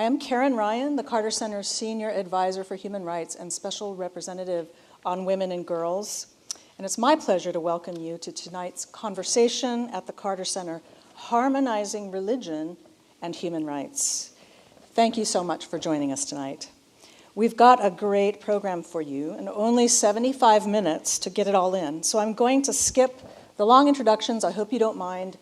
I am Karin Ryan, the Carter Center's Senior Advisor for Human Rights and Special Representative on Women and Girls. And it's my pleasure to welcome you to tonight's conversation at the Carter Center, Harmonizing Religion and Human Rights. Thank you so much for joining us tonight. We've got a great program for you and only 75 minutes to get it all in. So I'm going to skip the long introductions. I hope you don't mind.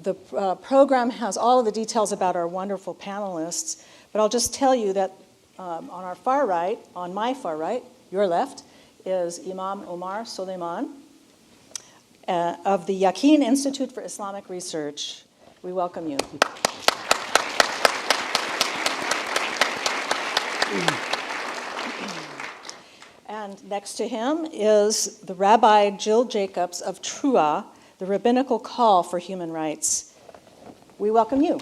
The program has all of the details about our wonderful panelists, but I'll just tell you that on our far right, on my far right, your left, is Imam Omar Suleiman of the Yaqeen Institute for Islamic Research. We welcome you. And next to him is the Rabbi Jill Jacobs of Trua, the Rabbinical Call for Human Rights. We welcome you.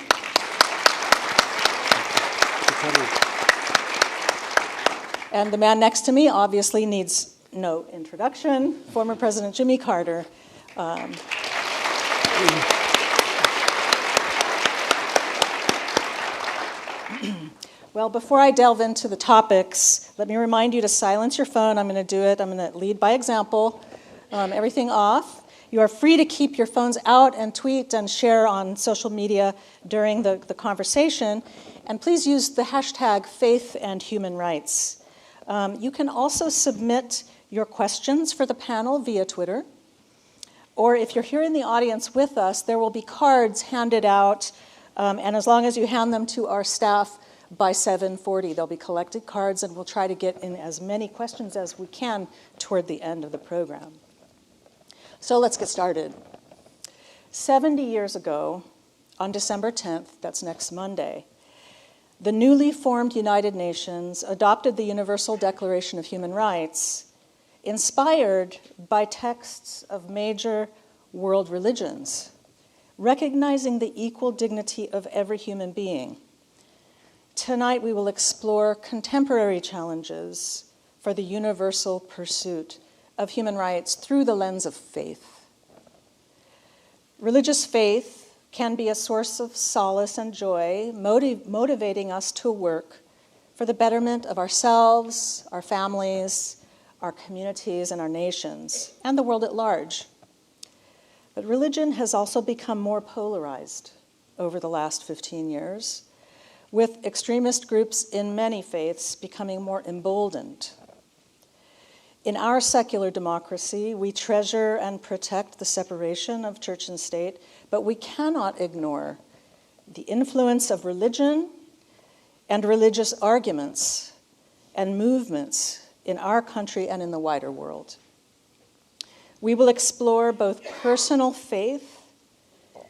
And the man next to me obviously needs no introduction, former President Jimmy Carter. Well, before I delve into the topics, let me remind you to silence your phone. I'm going to do it. I'm going to lead by example. Everything off. You are free to keep your phones out and tweet and share on social media during the conversation. And please use the hashtag Faith and Human Rights. You can also submit your questions for the panel via Twitter. Or if you're here in the audience with us, there will be cards handed out. And as long as you hand them to our staff by 7:40, they'll be collected cards, and we'll try to get in as many questions as we can toward the end of the program. So let's get started. 70 years ago, on December 10th, that's next Monday, the newly formed United Nations adopted the Universal Declaration of Human Rights, inspired by texts of major world religions, recognizing the equal dignity of every human being. Tonight we will explore contemporary challenges for the universal pursuit of human rights through the lens of faith. Religious faith can be a source of solace and joy, motivating us to work for the betterment of ourselves, our families, our communities, and our nations, and the world at large. But religion has also become more polarized over the last 15 years, with extremist groups in many faiths becoming more emboldened. In our secular democracy, we treasure and protect the separation of church and state, but we cannot ignore the influence of religion and religious arguments and movements in our country and in the wider world. We will explore both personal faith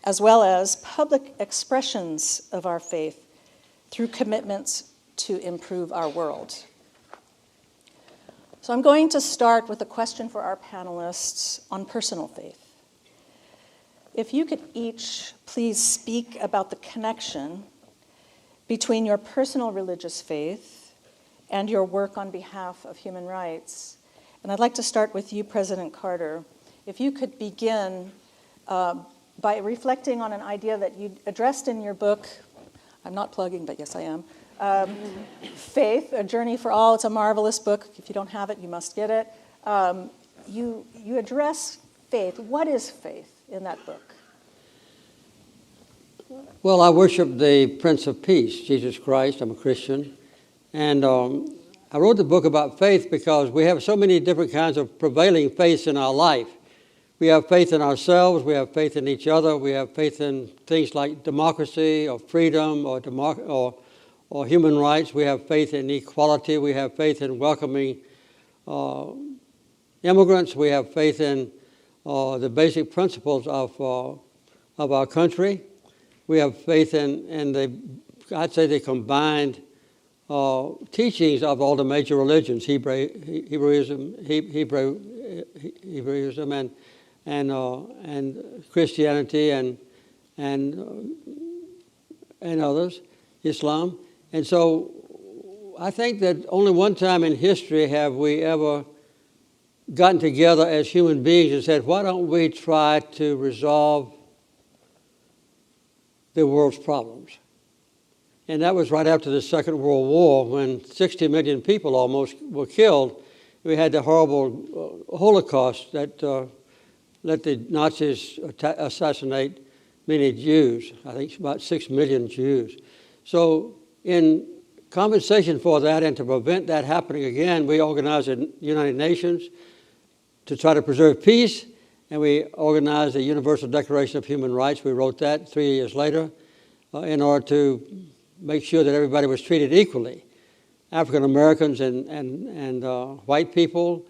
as well as public expressions of our faith through commitments to improve our world. So I'm going to start with a question for our panelists on personal faith. If you could each please speak about the connection between your personal religious faith and your work on behalf of human rights. And I'd like to start with you, President Carter. If you could begin by reflecting on an idea that you addressed in your book. I'm not plugging, but yes, I am. Faith, A Journey for All. It's a marvelous book. If you don't have it, you must get it. You address faith. What is faith in that book? Well, I worship the Prince of Peace, Jesus Christ. I'm a Christian. And I wrote the book about faith because we have so many different kinds of prevailing faiths in our life. We have faith in ourselves, we have faith in each other, we have faith in things like democracy or freedom or human rights. We have faith in equality, we have faith in welcoming immigrants, we have faith in the basic principles of our country. We have faith in the combined teachings of all the major religions, Hebrewism and Christianity and others, Islam. And so I think that only one time in history have we ever gotten together as human beings and said, why don't we try to resolve the world's problems? And that was right after the Second World War, when 60 million people almost were killed. We had the horrible Holocaust that let the Nazis assassinate many Jews. I think about 6 million Jews. So in compensation for that and to prevent that happening again, we organized the United Nations to try to preserve peace, and we organized the Universal Declaration of Human Rights. We wrote that 3 years later in order to make sure that everybody was treated equally. African Americans and white people,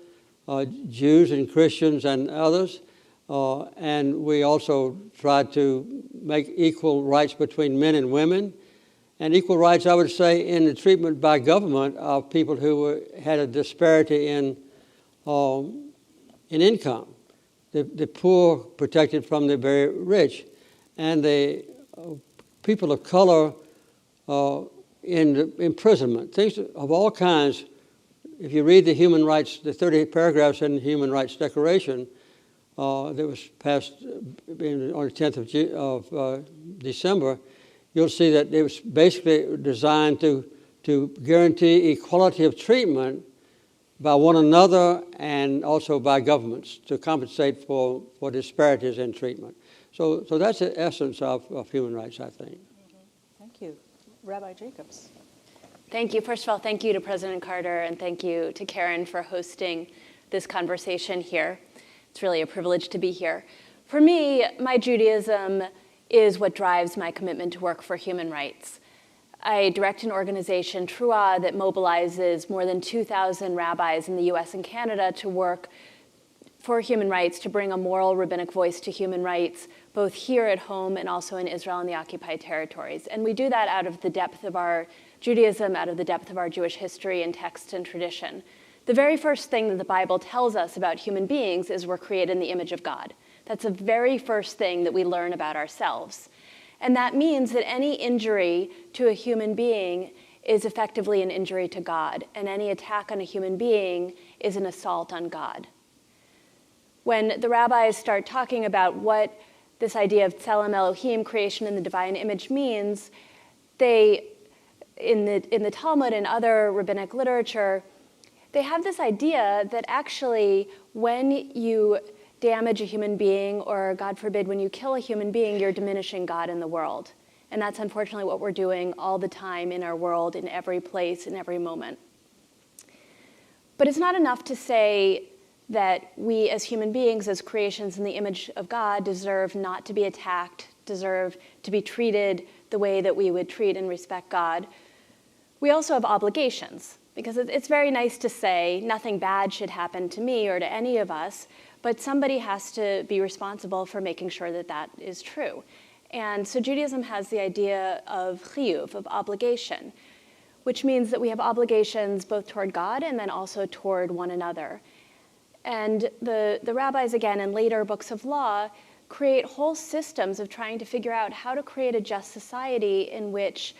Jews and Christians and others. And we also tried to make equal rights between men and women, and equal rights, I would say, in the treatment by government of people who had a disparity in income. The poor protected from the very rich, and the people of color in the imprisonment, things of all kinds. If you read the human rights, the 30 paragraphs in the Human Rights Declaration that was passed on the 10th of December, you'll see that it was basically designed to guarantee equality of treatment by one another and also by governments to compensate for disparities in treatment. So that's the essence of human rights, I think. Thank you. Rabbi Jacobs. Thank you. First of all, thank you to President Carter, and thank you to Karin for hosting this conversation here. It's really a privilege to be here. For me, my Judaism is what drives my commitment to work for human rights. I direct an organization, Truah, that mobilizes more than 2,000 rabbis in the US and Canada to work for human rights, to bring a moral rabbinic voice to human rights, both here at home and also in Israel and the occupied territories. And we do that out of the depth of our Judaism, out of the depth of our Jewish history and text and tradition. The very first thing that the Bible tells us about human beings is we're created in the image of God. That's the very first thing that we learn about ourselves. And that means that any injury to a human being is effectively an injury to God, and any attack on a human being is an assault on God. When the rabbis start talking about what this idea of Tselem Elohim, creation in the divine image, means, they, in the Talmud and other rabbinic literature, they have this idea that actually when you damage a human being, or God forbid, when you kill a human being, you're diminishing God in the world. And that's unfortunately what we're doing all the time in our world, in every place, in every moment. But it's not enough to say that we as human beings, as creations in the image of God, deserve not to be attacked, deserve to be treated the way that we would treat and respect God. We also have obligations, because it's very nice to say nothing bad should happen to me or to any of us, but somebody has to be responsible for making sure that that is true. And so Judaism has the idea of chiyuv, of obligation, which means that we have obligations both toward God and then also toward one another. And the rabbis, again, in later books of law, create whole systems of trying to figure out how to create a just society in which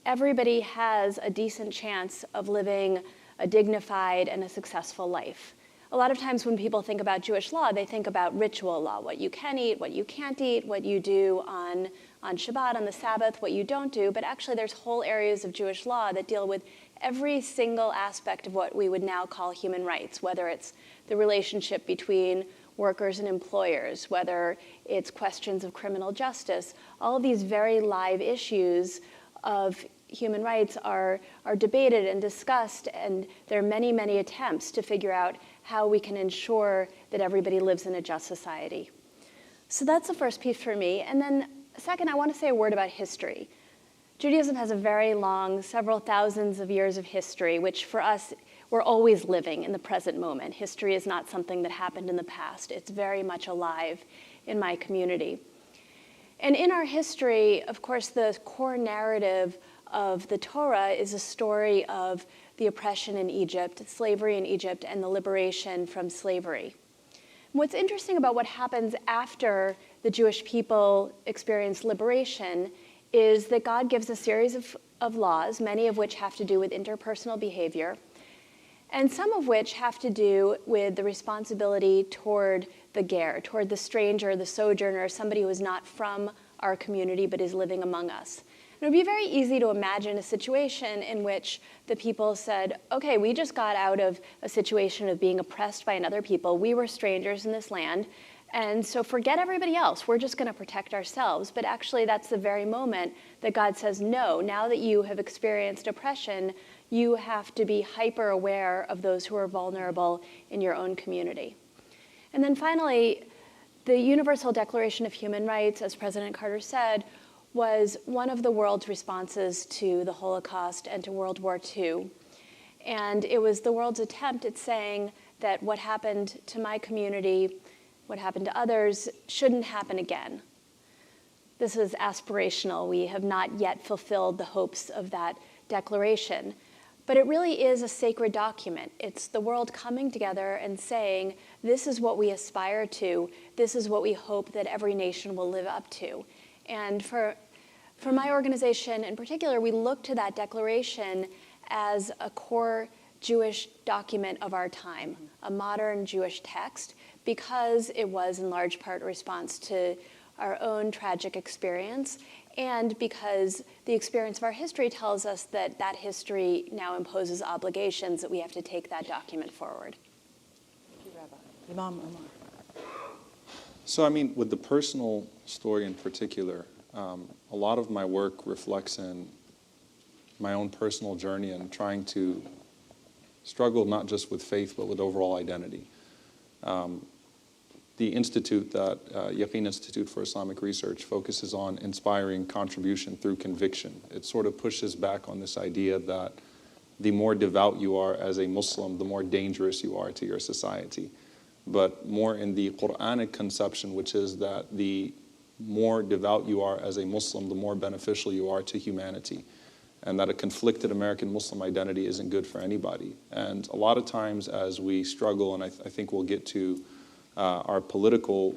everybody has a decent chance of living a dignified and a successful life. A lot of times when people think about Jewish law, they think about ritual law, what you can eat, what you can't eat, what you do on Shabbat, on the Sabbath, what you don't do. But actually there's whole areas of Jewish law that deal with every single aspect of what we would now call human rights, whether it's the relationship between workers and employers, whether it's questions of criminal justice. All of these very live issues of human rights are debated and discussed, and there are many, many attempts to figure out how we can ensure that everybody lives in a just society. So that's the first piece for me. And then second, I want to say a word about history. Judaism has a very long, several thousands of years of history, which for us, we're always living in the present moment. History is not something that happened in the past. It's very much alive in my community. And in our history, of course, the core narrative of the Torah is a story of the oppression in Egypt, slavery in Egypt, and the liberation from slavery. What's interesting about what happens after the Jewish people experience liberation is that God gives a series of laws, many of which have to do with interpersonal behavior, and some of which have to do with the responsibility toward the ger, toward the stranger, the sojourner, somebody who is not from our community but is living among us. It would be very easy to imagine a situation in which the people said, okay, we just got out of a situation of being oppressed by another people. We were strangers in this land, and so forget everybody else. We're just going to protect ourselves. But actually, that's the very moment that God says, no, now that you have experienced oppression, you have to be hyper aware of those who are vulnerable in your own community. And then finally, the Universal Declaration of Human Rights, as President Carter said, was one of the world's responses to the Holocaust and to World War II. And it was the world's attempt at saying that what happened to my community, what happened to others, shouldn't happen again. This is aspirational. We have not yet fulfilled the hopes of that declaration. But it really is a sacred document. It's the world coming together and saying, this is what we aspire to. This is what we hope that every nation will live up to. And for my organization in particular, we look to that declaration as a core Jewish document of our time, a modern Jewish text, because it was in large part a response to our own tragic experience, and because the experience of our history tells us that that history now imposes obligations that we have to take that document forward. Thank you, Rabbi. Imam Omar. So, I mean, with the personal story in particular, a lot of my work reflects in my own personal journey and trying to struggle not just with faith, but with overall identity. The institute, Yaqeen Institute for Islamic Research, focuses on inspiring contribution through conviction. It sort of pushes back on this idea that the more devout you are as a Muslim, the more dangerous you are to your society. But more in the Quranic conception, which is that the more devout you are as a Muslim, the more beneficial you are to humanity. And that a conflicted American Muslim identity isn't good for anybody. And a lot of times as we struggle, and I think we'll get to our political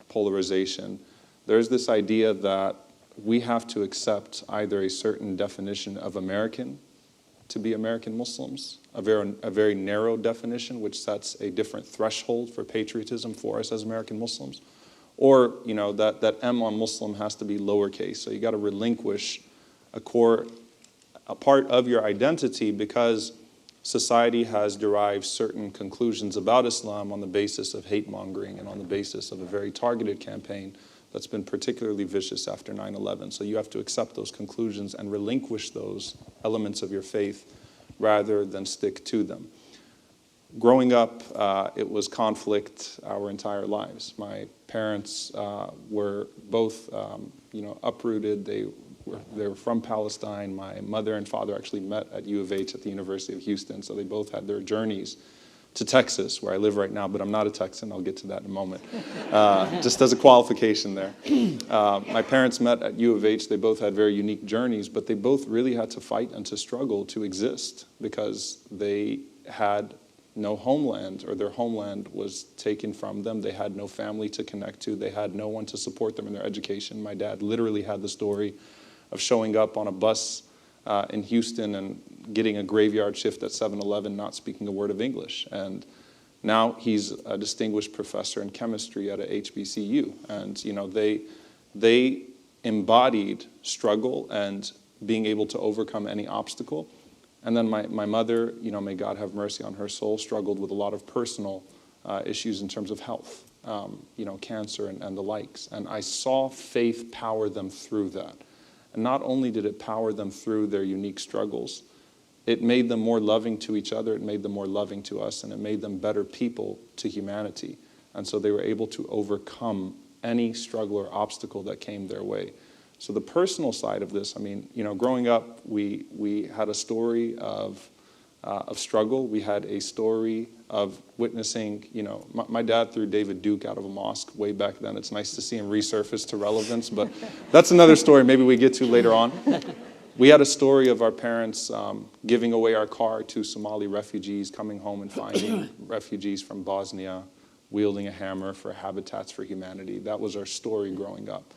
polarization, there's this idea that we have to accept either a certain definition of American to be American Muslims, a very narrow definition which sets a different threshold for patriotism for us as American Muslims, or that M on Muslim has to be lowercase. So you got to relinquish a part of your identity because society has derived certain conclusions about Islam on the basis of hate mongering and on the basis of a very targeted campaign that's been particularly vicious after 9/11. So you have to accept those conclusions and relinquish those elements of your faith rather than stick to them. Growing up, it was conflict our entire lives. My parents were both, uprooted. They were from Palestine. My mother and father actually met at U of H at the University of Houston, so they both had their journeys to Texas, where I live right now, but I'm not a Texan. I'll get to that in a moment. Just as a qualification there. My parents met at U of H. They both had very unique journeys, but they both really had to fight and to struggle to exist because they had no homeland, or their homeland was taken from them. They had no family to connect to. They had no one to support them in their education. My dad literally had the story of showing up on a bus in Houston and getting a graveyard shift at 7-Eleven, not speaking a word of English. And now he's a distinguished professor in chemistry at a HBCU. And they embodied struggle and being able to overcome any obstacle. And then my mother, may God have mercy on her soul, struggled with a lot of personal issues in terms of health, cancer and the likes. And I saw faith power them through that. And not only did it power them through their unique struggles, it made them more loving to each other, it made them more loving to us, and it made them better people to humanity. And so they were able to overcome any struggle or obstacle that came their way. So the personal side of this, growing up, we had a story of struggle. We had a story of witnessing, my dad threw David Duke out of a mosque way back then. It's nice to see him resurface to relevance, but that's another story maybe we get to later on. We had a story of our parents giving away our car to Somali refugees, coming home and finding refugees from Bosnia, wielding a hammer for Habitats for Humanity. That was our story growing up.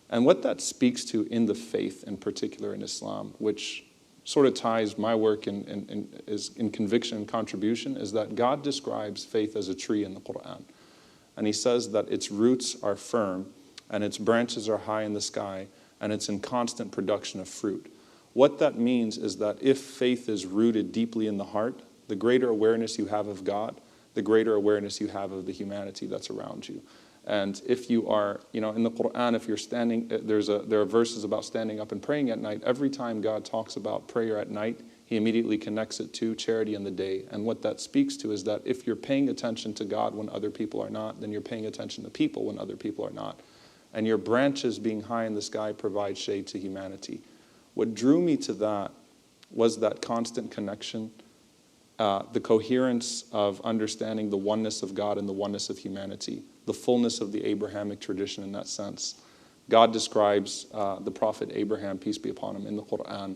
And what that speaks to in the faith, in particular in Islam, which sort of ties my work in conviction and contribution, is that God describes faith as a tree in the Quran. And he says that its roots are firm and its branches are high in the sky, and it's in constant production of fruit. What that means is that if faith is rooted deeply in the heart, the greater awareness you have of God, the greater awareness you have of the humanity that's around you. And if you are, in the Quran, if you're standing, there are verses about standing up and praying at night. Every time God talks about prayer at night, he immediately connects it to charity in the day. And what that speaks to is that if you're paying attention to God when other people are not, then you're paying attention to people when other people are not. And your branches being high in the sky provide shade to humanity. What drew me to that was that constant connection, the coherence of understanding the oneness of God and the oneness of humanity, the fullness of the Abrahamic tradition in that sense. God describes the prophet Abraham, peace be upon him, in the Quran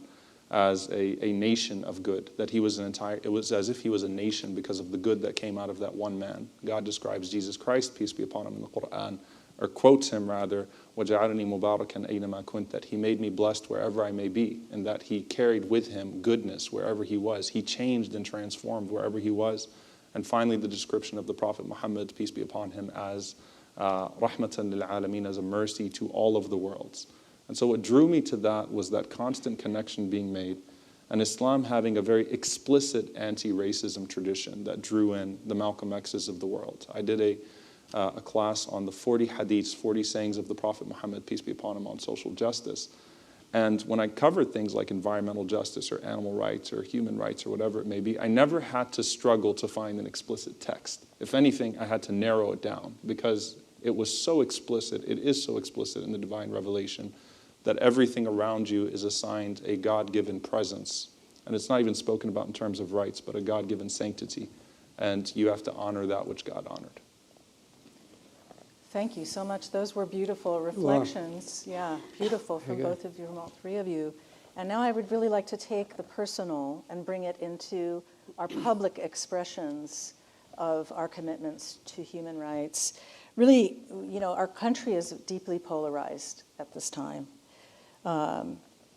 as a nation of good, that it was as if he was a nation because of the good that came out of that one man. God describes Jesus Christ, peace be upon him, in the Quran, or quotes him rather, وَجَعَلَنِي مُبَارَكًا أَيْنَمَا كُنْتَ, that he made me blessed wherever I may be, and that he carried with him goodness wherever he was. He changed and transformed wherever he was. And finally, the description of the Prophet Muhammad, peace be upon him, as rahmatan lil alameen, as a mercy to all of the worlds. And so what drew me to that was that constant connection being made, and Islam having a very explicit anti-racism tradition that drew in the Malcolm X's of the world. I did a class on the 40 hadiths, 40 sayings of the Prophet Muhammad, peace be upon him, on social justice. And when I covered things like environmental justice or animal rights or human rights or whatever it may be, I never had to struggle to find an explicit text. If anything, I had to narrow it down because it was so explicit, it is so explicit in the divine revelation that everything around you is assigned a God-given presence. And it's not even spoken about in terms of rights, but a God-given sanctity. And you have to honor that which God honored. Thank you so much. Those were beautiful reflections. Wow. Yeah, beautiful from both of you, from all three of you. And now I would really like to take the personal and bring it into our public expressions of our commitments to human rights. Really, our country is deeply polarized at this time,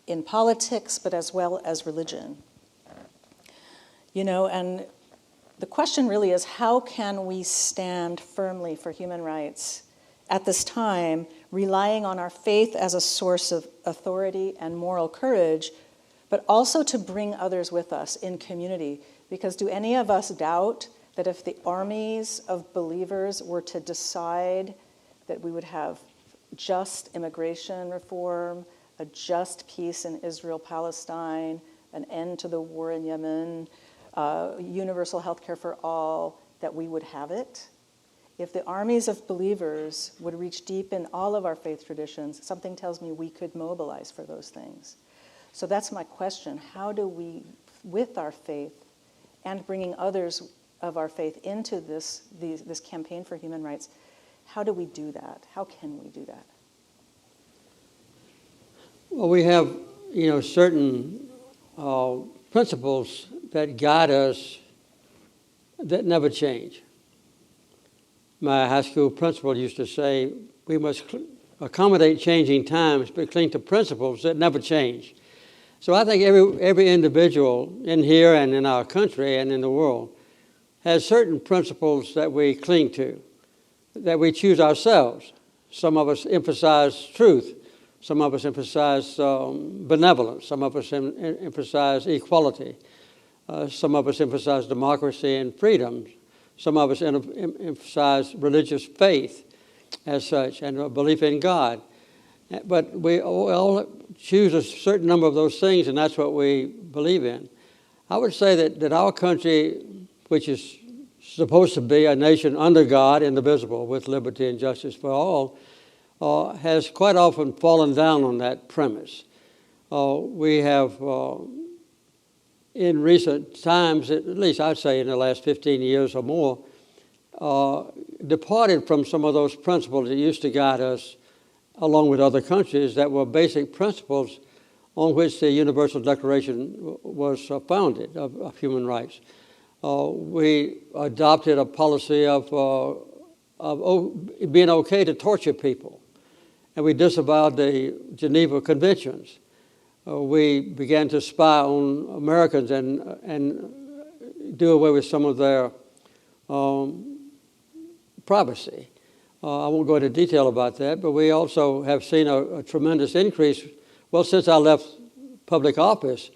in politics, but as well as religion. And the question really is, how can we stand firmly for human rights at this time, relying on our faith as a source of authority and moral courage, but also to bring others with us in community? Because do any of us doubt that if the armies of believers were to decide that we would have just immigration reform, a just peace in Israel-Palestine, an end to the war in Yemen, universal health care for all, that we would have it? If the armies of believers would reach deep in all of our faith traditions, something tells me we could mobilize for those things. So that's my question. How do we, with our faith and bringing others of our faith into this campaign for human rights, how do we do that? How can we do that? Well, we have, certain principles that guide us that never change. My high school principal used to say, we must accommodate changing times, but cling to principles that never change. So I think every individual in here and in our country and in the world has certain principles that we cling to, that we choose ourselves. Some of us emphasize truth. Some of us emphasize benevolence. Some of us emphasize equality. Some of us emphasize democracy and freedom. Some of us emphasize religious faith as such and a belief in God. But we all choose a certain number of those things, and that's what we believe in. I would say that our country, which is supposed to be a nation under God, indivisible, with liberty and justice for all, has quite often fallen down on that premise. We have, in recent times, at least I'd say in the last 15 years or more, departed from some of those principles that used to guide us, along with other countries, that were basic principles on which the Universal Declaration was founded of human rights. We adopted a policy of being okay to torture people, and we disavowed the Geneva Conventions. We began to spy on Americans and do away with some of their privacy. I won't go into detail about that, but we also have seen a tremendous increase. Well, since I left public office,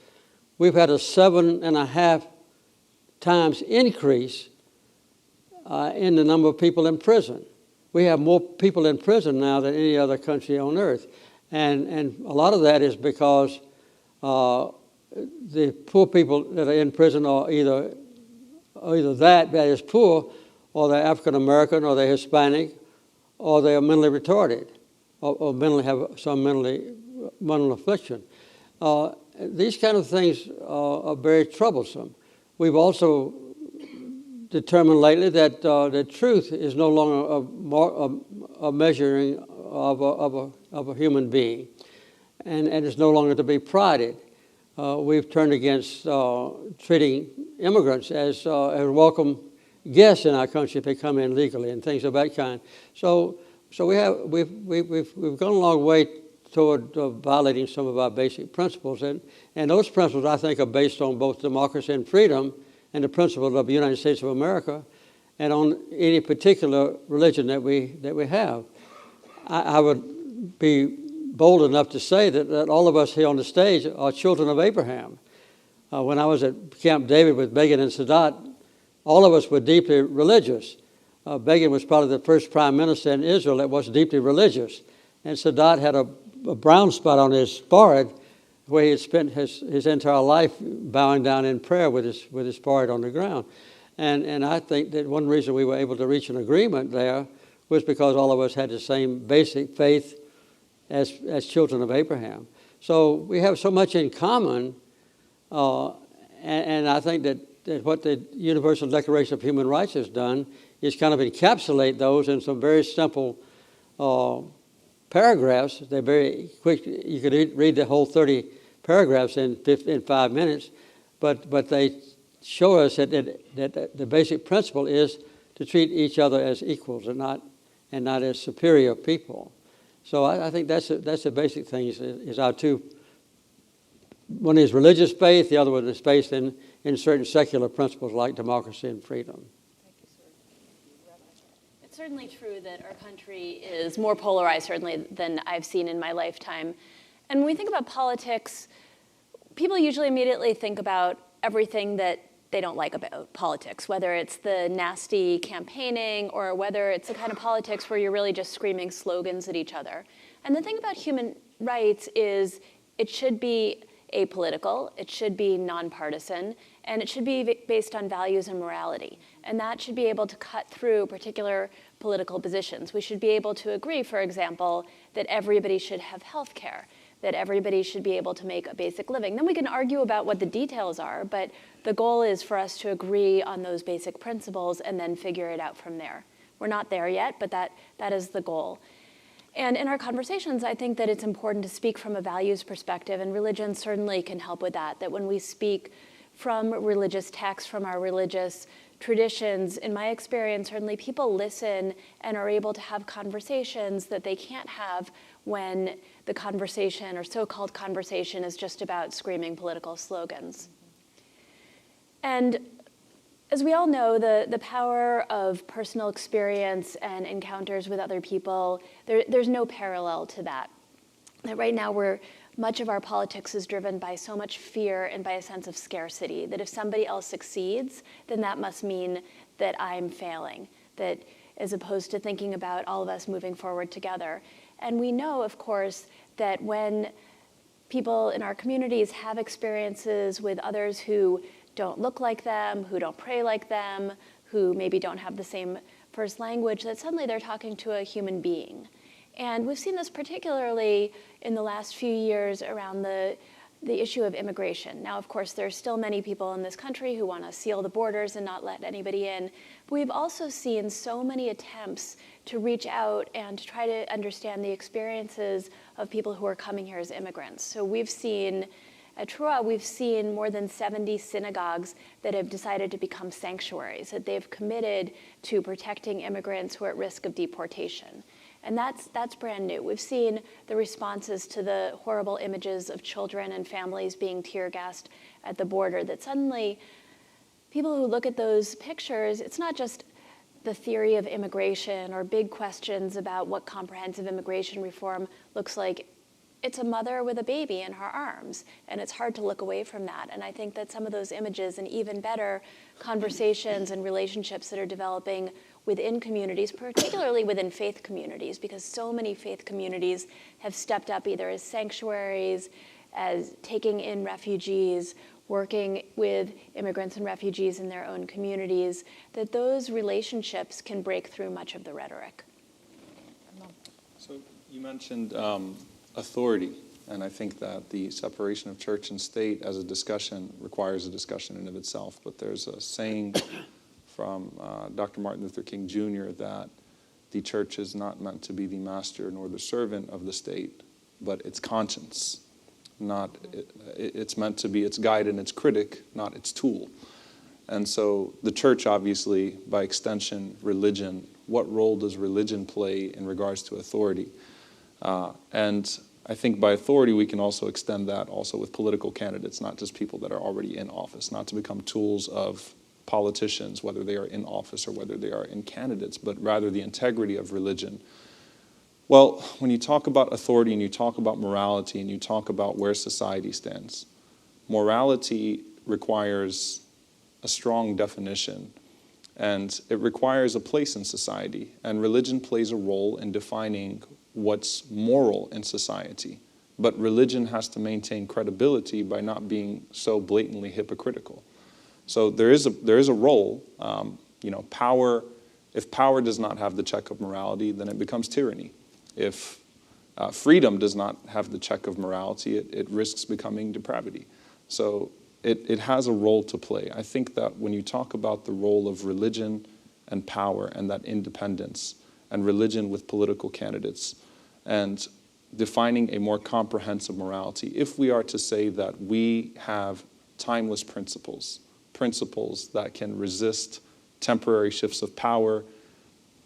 we've had a 7.5 times increase in the number of people in prison. We have more people in prison now than any other country on earth. And a lot of that is because the poor people that are in prison are either that is poor, or they're African American, or they're Hispanic, or they are mentally retarded, or mentally have some mental affliction. These kind of things are very troublesome. We've also determined lately that the truth is no longer a measuring of a human being, and it's no longer to be prided. We've turned against treating immigrants as welcome guests in our country if they come in legally and things of that kind. So we've gone a long way toward violating some of our basic principles, and those principles I think are based on both democracy and freedom, and the principles of the United States of America, and on any particular religion that we have. I would be bold enough to say that all of us here on the stage are children of Abraham. When I was at Camp David with Begin and Sadat, all of us were deeply religious. Begin was probably the first prime minister in Israel that was deeply religious. And Sadat had a brown spot on his forehead where he had spent his entire life bowing down in prayer with his forehead on the ground. And I think that one reason we were able to reach an agreement there was because all of us had the same basic faith as children of Abraham. So we have so much in common, and I think that what the Universal Declaration of Human Rights has done is kind of encapsulate those in some very simple paragraphs. They're very quick. You could read the whole 30 paragraphs in 5 minutes, but they show us that the basic principle is to treat each other as equals and not as superior people. So I think that's the basic thing is our two. One is religious faith, the other one is based in certain secular principles like democracy and freedom. Thank you, sir. It's certainly true that our country is more polarized, certainly, than I've seen in my lifetime. And when we think about politics, people usually immediately think about everything that they don't like about politics, whether it's the nasty campaigning or whether it's the kind of politics where you're really just screaming slogans at each other. And the thing about human rights is it should be apolitical, it should be nonpartisan, and it should be based on values and morality. And that should be able to cut through particular political positions. We should be able to agree, for example, that everybody should have health care, that everybody should be able to make a basic living. Then we can argue about what the details are, but the goal is for us to agree on those basic principles and then figure it out from there. We're not there yet, but that is the goal. And in our conversations, I think that it's important to speak from a values perspective, and religion certainly can help with that when we speak from religious texts, from our religious traditions, in my experience, certainly people listen and are able to have conversations that they can't have when the conversation or so-called conversation is just about screaming political slogans. And as we all know, the power of personal experience and encounters with other people, there's no parallel to that. That right now much of our politics is driven by so much fear and by a sense of scarcity, that if somebody else succeeds, then that must mean that I'm failing, that as opposed to thinking about all of us moving forward together. And we know, of course, that when people in our communities have experiences with others who don't look like them, who don't pray like them, who maybe don't have the same first language, that suddenly they're talking to a human being. And we've seen this particularly in the last few years around the issue of immigration. Now, of course, there's still many people in this country who want to seal the borders and not let anybody in. But we've also seen so many attempts to reach out and to try to understand the experiences of people who are coming here as immigrants. So we've seen, at Trua, we've seen more than 70 synagogues that have decided to become sanctuaries, that they've committed to protecting immigrants who are at risk of deportation. And that's brand new. We've seen the responses to the horrible images of children and families being tear-gassed at the border, that suddenly people who look at those pictures, it's not just the theory of immigration or big questions about what comprehensive immigration reform looks like, it's a mother with a baby in her arms, and it's hard to look away from that. And I think that some of those images and even better conversations and relationships that are developing within communities, particularly within faith communities, because so many faith communities have stepped up either as sanctuaries, as taking in refugees, working with immigrants and refugees in their own communities, that those relationships can break through much of the rhetoric. So you mentioned authority, and I think that the separation of church and state as a discussion requires a discussion in and of itself. But there's a saying from Dr. Martin Luther King Jr. that the church is not meant to be the master nor the servant of the state, but its conscience. It's meant to be its guide and its critic, not its tool. And so the church, obviously, by extension, religion, what role does religion play in regards to authority? And I think by authority, we can also extend that also with political candidates, not just people that are already in office, not to become tools of politicians, whether they are in office or whether they are in candidates, but rather the integrity of religion. Well, when you talk about authority and you talk about morality and you talk about where society stands, morality requires a strong definition, and it requires a place in society, and religion plays a role in defining what's moral in society. But religion has to maintain credibility by not being so blatantly hypocritical. So there is a role. Power. If power does not have the check of morality, then it becomes tyranny. If freedom does not have the check of morality, it risks becoming depravity. So it has a role to play. I think that when you talk about the role of religion and power and that independence, and religion with political candidates, and defining a more comprehensive morality, if we are to say that we have timeless principles that can resist temporary shifts of power,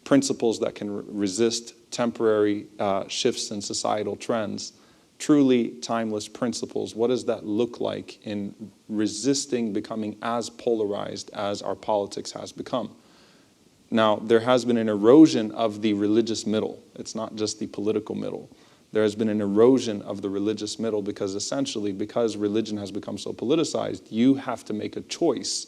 principles that can resist temporary shifts in societal trends, truly timeless principles, what does that look like in resisting becoming as polarized as our politics has become? Now, there has been an erosion of the religious middle. It's not just the political middle. There has been an erosion of the religious middle because religion has become so politicized, you have to make a choice.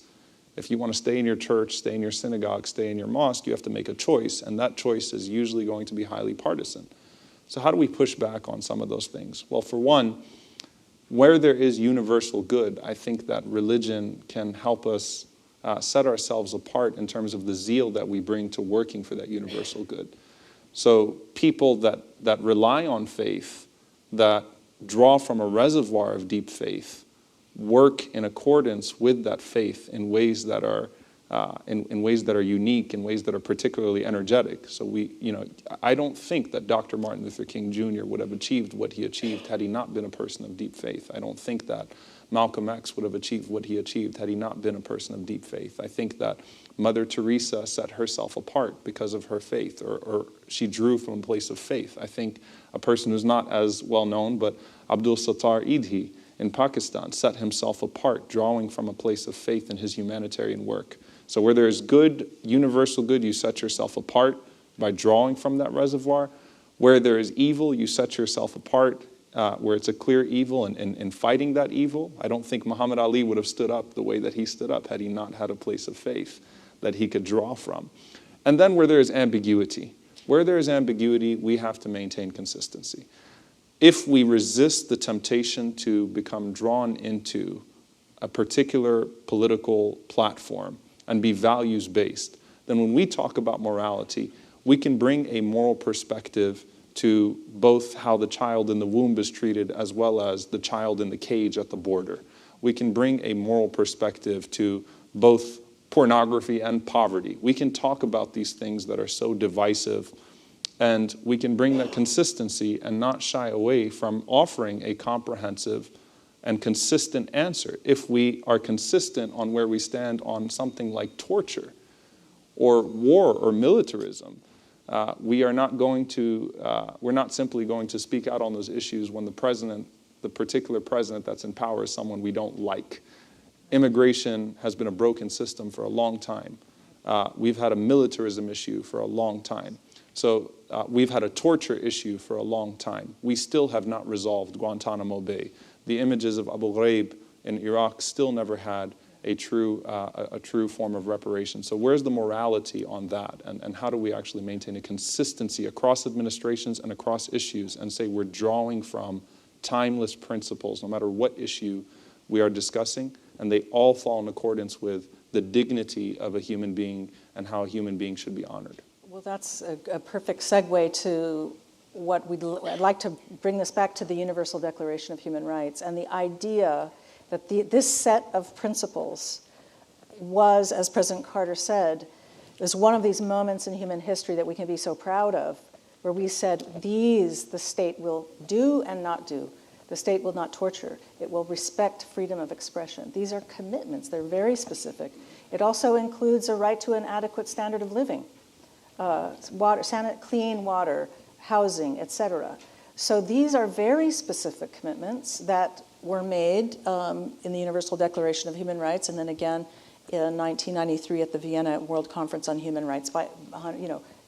If you want to stay in your church, stay in your synagogue, stay in your mosque, you have to make a choice, and that choice is usually going to be highly partisan. So how do we push back on some of those things? Well, for one, where there is universal good, I think that religion can help us set ourselves apart in terms of the zeal that we bring to working for that universal good. So people that rely on faith, that draw from a reservoir of deep faith, work in accordance with that faith in ways that are in ways that are unique, in ways that are particularly energetic. So I don't think that Dr. Martin Luther King Jr. would have achieved what he achieved had he not been a person of deep faith. I don't think that Malcolm X would have achieved what he achieved had he not been a person of deep faith. I think that Mother Teresa set herself apart because of her faith, or she drew from a place of faith. I think a person who's not as well known, but Abdul Sattar Idhi in Pakistan set himself apart, drawing from a place of faith in his humanitarian work. So where there is good, universal good, you set yourself apart by drawing from that reservoir. Where there is evil, you set yourself apart where it's a clear evil and fighting that evil. I don't think Muhammad Ali would have stood up the way that he stood up had he not had a place of faith that he could draw from. And then where there is ambiguity. Where there is ambiguity, we have to maintain consistency. If we resist the temptation to become drawn into a particular political platform and be values-based, then when we talk about morality, we can bring a moral perspective to both how the child in the womb is treated as well as the child in the cage at the border. We can bring a moral perspective to both pornography and poverty. We can talk about these things that are so divisive, and we can bring that consistency and not shy away from offering a comprehensive and consistent answer. If we are consistent on where we stand on something like torture or war or militarism, we're not simply going to speak out on those issues when the particular president that's in power is someone we don't like. Immigration has been a broken system for a long time. We've had a militarism issue for a long time. So we've had a torture issue for a long time. We still have not resolved Guantanamo Bay. The images of Abu Ghraib in Iraq still never had a true form of reparation. So where's the morality on that? And how do we actually maintain a consistency across administrations and across issues and say we're drawing from timeless principles no matter what issue we are discussing, and they all fall in accordance with the dignity of a human being and how a human being should be honored? Well, that's a perfect segue to what I'd like to bring this back to the Universal Declaration of Human Rights and the idea that this set of principles was, as President Carter said, is one of these moments in human history that we can be so proud of, where we said, these the state will do and not do. The state will not torture. It will respect freedom of expression. These are commitments. They're very specific. It also includes a right to an adequate standard of living, clean water, housing, etc. So these are very specific commitments that were made in the Universal Declaration of Human Rights, and then again in 1993 at the Vienna World Conference on Human Rights by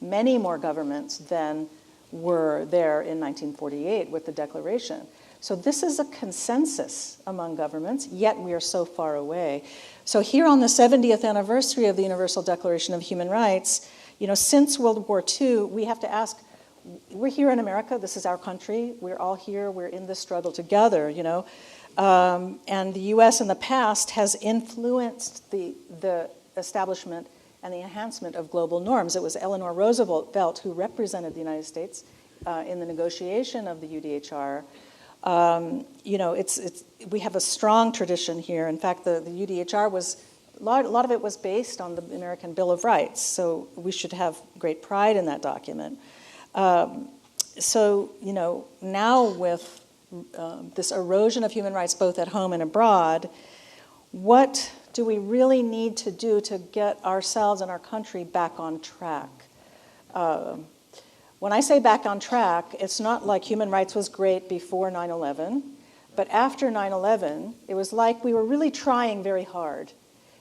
many more governments than were there in 1948 with the Declaration. So this is a consensus among governments, yet we are so far away. So here on the 70th anniversary of the Universal Declaration of Human Rights, since World War II, we have to ask, we're here in America, this is our country, we're all here, we're in this struggle together, and the U.S. in the past has influenced the establishment and the enhancement of global norms. It was Eleanor Roosevelt who represented the United States in the negotiation of the UDHR. We have a strong tradition here. In fact, the UDHR was, a lot of it was based on the American Bill of Rights, so we should have great pride in that document. Now with this erosion of human rights both at home and abroad, what do we really need to do to get ourselves and our country back on track? When I say back on track, it's not like human rights was great before 9/11, but after 9/11, it was like we were really trying very hard.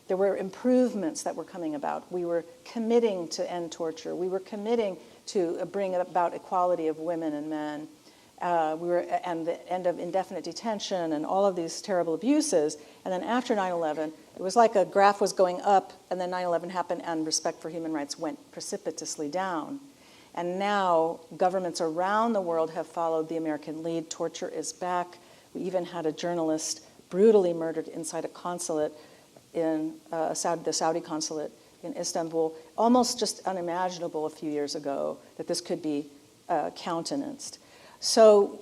There were improvements that were coming about. We were committing to end torture. We were committing to bring about equality of women and men. And the end of indefinite detention and all of these terrible abuses. And then after 9/11, it was like a graph was going up, and then 9/11 happened, and respect for human rights went precipitously down. And now governments around the world have followed the American lead. Torture is back. We even had a journalist brutally murdered inside a consulate in the Saudi consulate in Istanbul. Almost just unimaginable a few years ago that this could be countenanced. So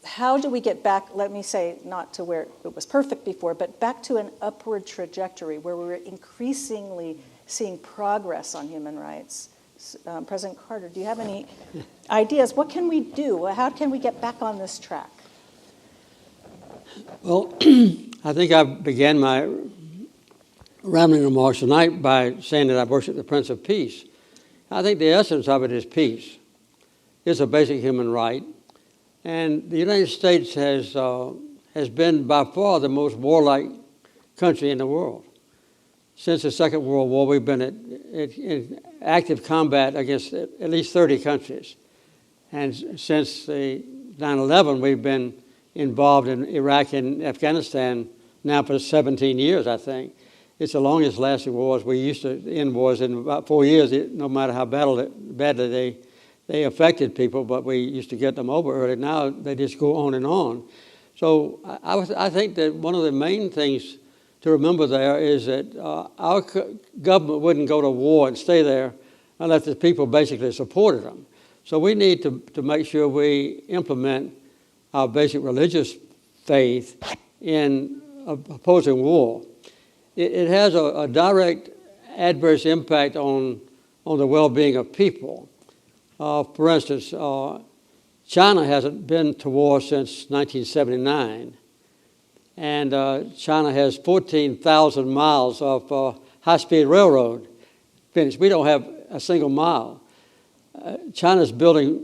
how do we get back, let me say, not to where it was perfect before, but back to an upward trajectory where we're increasingly seeing progress on human rights? President Carter, do you have any ideas? What can we do? How can we get back on this track? Well, I think I began my rambling remarks tonight by saying that I worship the Prince of Peace. I think the essence of it is peace. It's a basic human right. And the United States has been by far the most warlike country in the world. Since the Second World War, we've been in active combat against at least 30 countries. And since the 9/11, we've been involved in Iraq and Afghanistan now for 17 years, I think. It's the longest lasting wars. We used to end wars in about 4 years, no matter how badly they affected people, but we used to get them over early. Now they just go on and on. So I think that one of the main things to remember there is that our government wouldn't go to war and stay there unless the people basically supported them. So we need to make sure we implement our basic religious faith in opposing war. It has a direct adverse impact on the well-being of people. For instance, China hasn't been to war since 1979. And China has 14,000 miles of high-speed railroad finished. We don't have a single mile. China's building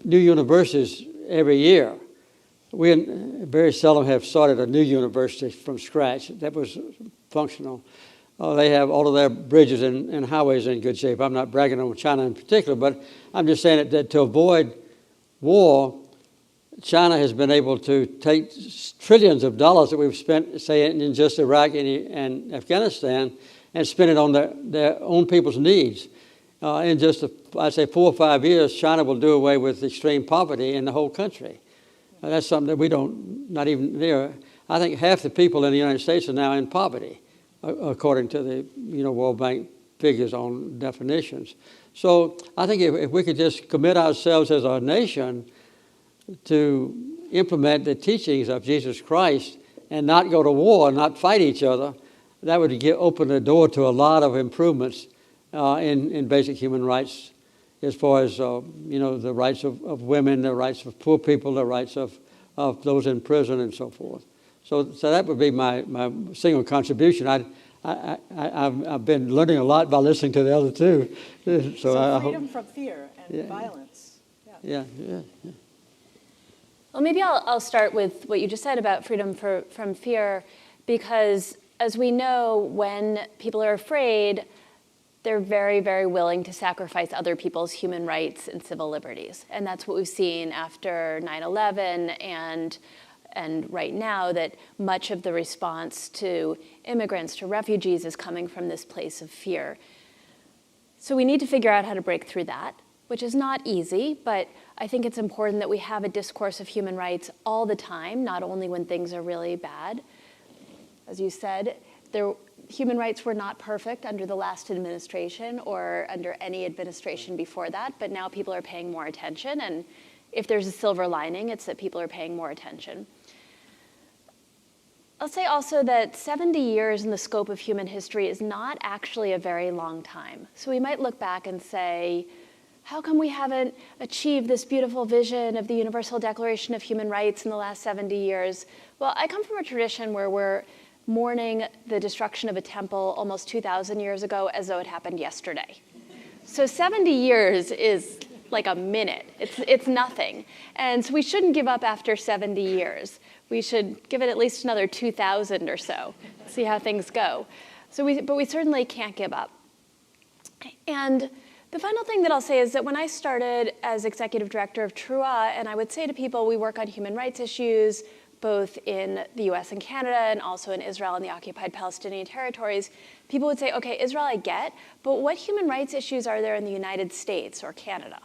new universities every year. We very seldom have started a new university from scratch that was functional. they have all of their bridges and highways in good shape. I'm not bragging on China in particular, but I'm just saying that to avoid war, China has been able to take trillions of dollars that we've spent, say, in just Iraq and Afghanistan, and spend it on their own people's needs. In just, I'd say, 4 or 5 years, China will do away with extreme poverty in the whole country. That's something that we don't, not even near. I think half the people in the United States are now in poverty, according to the World Bank figures on definitions. So I think if we could just commit ourselves as a nation to implement the teachings of Jesus Christ and not go to war, not fight each other, that would open the door to a lot of improvements in basic human rights, as far as the rights of women, the rights of poor people, the rights of those in prison, and so forth. So that would be my single contribution. I've been learning a lot by listening to the other two. So freedom from fear and violence. Yeah. Well, maybe I'll start with what you just said about freedom from fear, because as we know, when people are afraid, they're very, very willing to sacrifice other people's human rights and civil liberties. And that's what we've seen after 9/11 and right now, that much of the response to immigrants, to refugees, is coming from this place of fear. So we need to figure out how to break through that, which is not easy, but I think it's important that we have a discourse of human rights all the time, not only when things are really bad. As you said, human rights were not perfect under the last administration or under any administration before that, but now people are paying more attention, and if there's a silver lining, it's that people are paying more attention. I'll say also that 70 years in the scope of human history is not actually a very long time. So we might look back and say, how come we haven't achieved this beautiful vision of the Universal Declaration of Human Rights in the last 70 years? Well, I come from a tradition where we're mourning the destruction of a temple almost 2,000 years ago as though it happened yesterday. So 70 years is like a minute. It's nothing. And so we shouldn't give up after 70 years. We should give it at least another 2,000 or so, see how things go. But we certainly can't give up. And the final thing that I'll say is that when I started as executive director of TRUA, and I would say to people, we work on human rights issues, both in the US and Canada, and also in Israel and the occupied Palestinian territories, people would say, okay, Israel I get, but what human rights issues are there in the United States or Canada?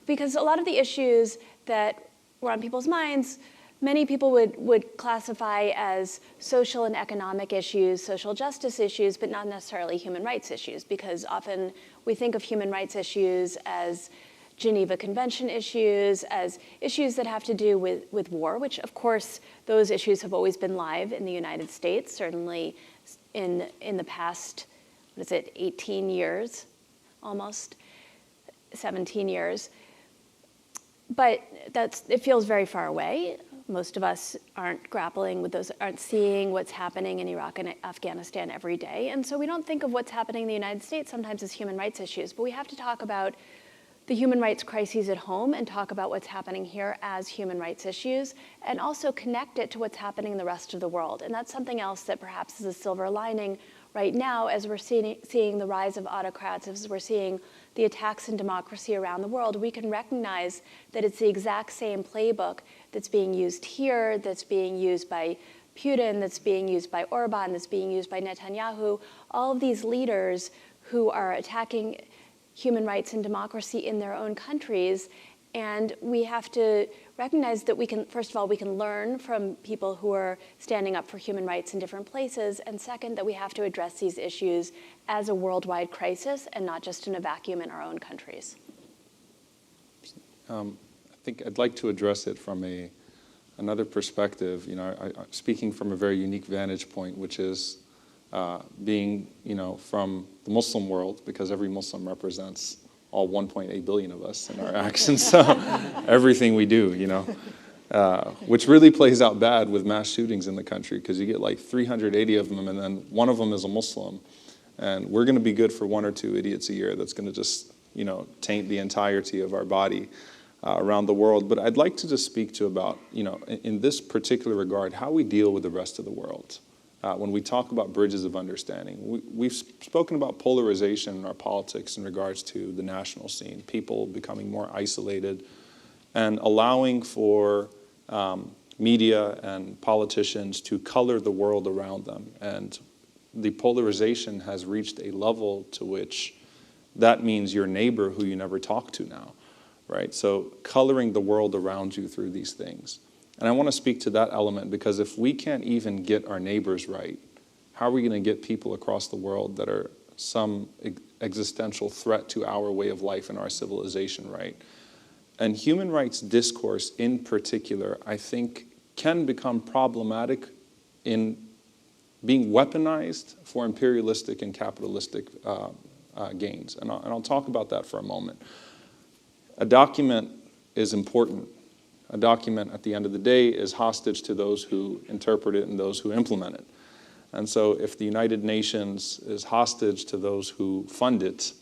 Because a lot of the issues that were on people's minds, many people would classify as social and economic issues, social justice issues, but not necessarily human rights issues, because often we think of human rights issues as Geneva Convention issues, as issues that have to do with war, which of course those issues have always been live in the United States, certainly in the past, 18 years, almost 17 years. But it feels very far away. Most of us aren't grappling with those, aren't seeing what's happening in Iraq and Afghanistan every day. And so we don't think of what's happening in the United States sometimes as human rights issues, but we have to talk about the human rights crises at home and talk about what's happening here as human rights issues, and also connect it to what's happening in the rest of the world. And that's something else that perhaps is a silver lining right now as we're seeing the rise of autocrats, as we're seeing the attacks on democracy around the world. We can recognize that it's the exact same playbook that's being used here, that's being used by Putin, that's being used by Orban, that's being used by Netanyahu, all of these leaders who are attacking human rights and democracy in their own countries. And we have to recognize that we can, first of all, we can learn from people who are standing up for human rights in different places. And second, that we have to address these issues as a worldwide crisis and not just in a vacuum in our own countries. I think I'd like to address it from another perspective. I'm speaking from a very unique vantage point, which is being, from the Muslim world, because every Muslim represents all 1.8 billion of us in our actions, so everything we do, which really plays out bad with mass shootings in the country, because you get like 380 of them, and then one of them is a Muslim, and we're going to be good for 1 or 2 idiots a year. That's going to just, taint the entirety of our body around the world. But I'd like to just speak to about, in this particular regard, how we deal with the rest of the world. when we talk about bridges of understanding, we've spoken about polarization in our politics in regards to the national scene, people becoming more isolated and allowing for media and politicians to color the world around them. And the polarization has reached a level to which that means your neighbor who you never talk to now, right? So coloring the world around you through these things. And I want to speak to that element because if we can't even get our neighbors right, how are we going to get people across the world that are some existential threat to our way of life and our civilization right? And human rights discourse in particular, I think, can become problematic in being weaponized for imperialistic and capitalistic gains. And I'll talk about that for a moment. A document is important. A document, at the end of the day, is hostage to those who interpret it and those who implement it. And so if the United Nations is hostage to those who fund it,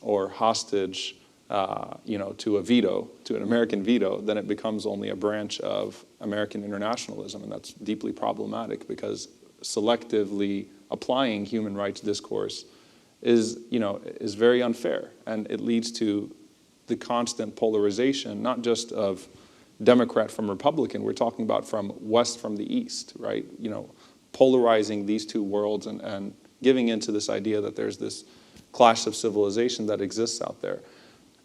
or hostage to a veto, to an American veto, then it becomes only a branch of American internationalism, and that's deeply problematic because selectively applying human rights discourse is very unfair, and it leads to the constant polarization, not just of Democrat from Republican, we're talking about from West from the East, right? Polarizing these two worlds and giving into this idea that there's this clash of civilization that exists out there.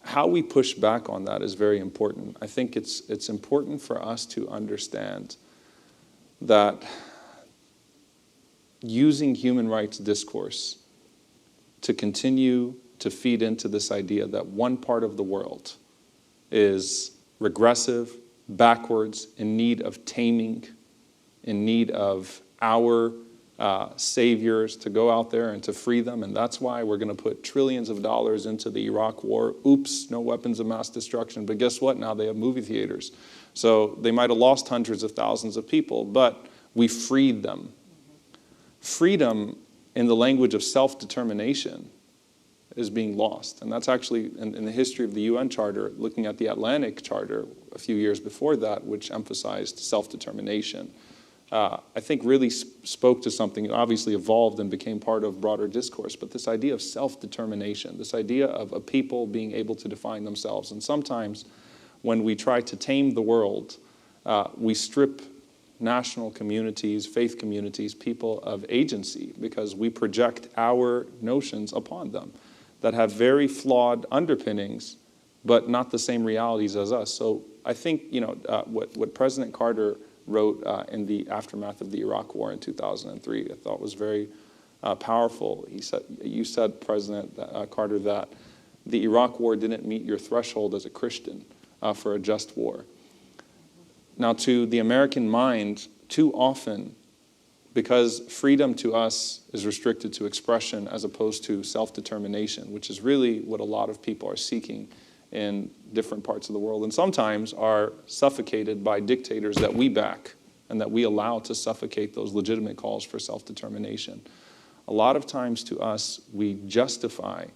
How we push back on that is very important. I think it's important for us to understand that using human rights discourse to continue to feed into this idea that one part of the world is regressive, backwards, in need of taming, in need of our saviors to go out there and to free them. And that's why we're going to put trillions of dollars into the Iraq war. Oops, no weapons of mass destruction. But guess what? Now they have movie theaters. So they might have lost hundreds of thousands of people, but we freed them. Freedom, in the language of self-determination, is being lost. And that's actually, in the history of the UN Charter, looking at the Atlantic Charter a few years before that, which emphasized self-determination, I think really spoke to something that obviously evolved and became part of broader discourse, but this idea of self-determination, this idea of a people being able to define themselves. And sometimes when we try to tame the world, we strip national communities, faith communities, people of agency because we project our notions upon them that have very flawed underpinnings, but not the same realities as us. So I think what President Carter wrote in the aftermath of the Iraq War in 2003, I thought was very powerful. You said, President Carter, that the Iraq War didn't meet your threshold as a Christian for a just war. Now, to the American mind, too often, because freedom to us is restricted to expression as opposed to self-determination, which is really what a lot of people are seeking in different parts of the world, and sometimes are suffocated by dictators that we back and that we allow to suffocate those legitimate calls for self-determination. A lot of times to us, we justify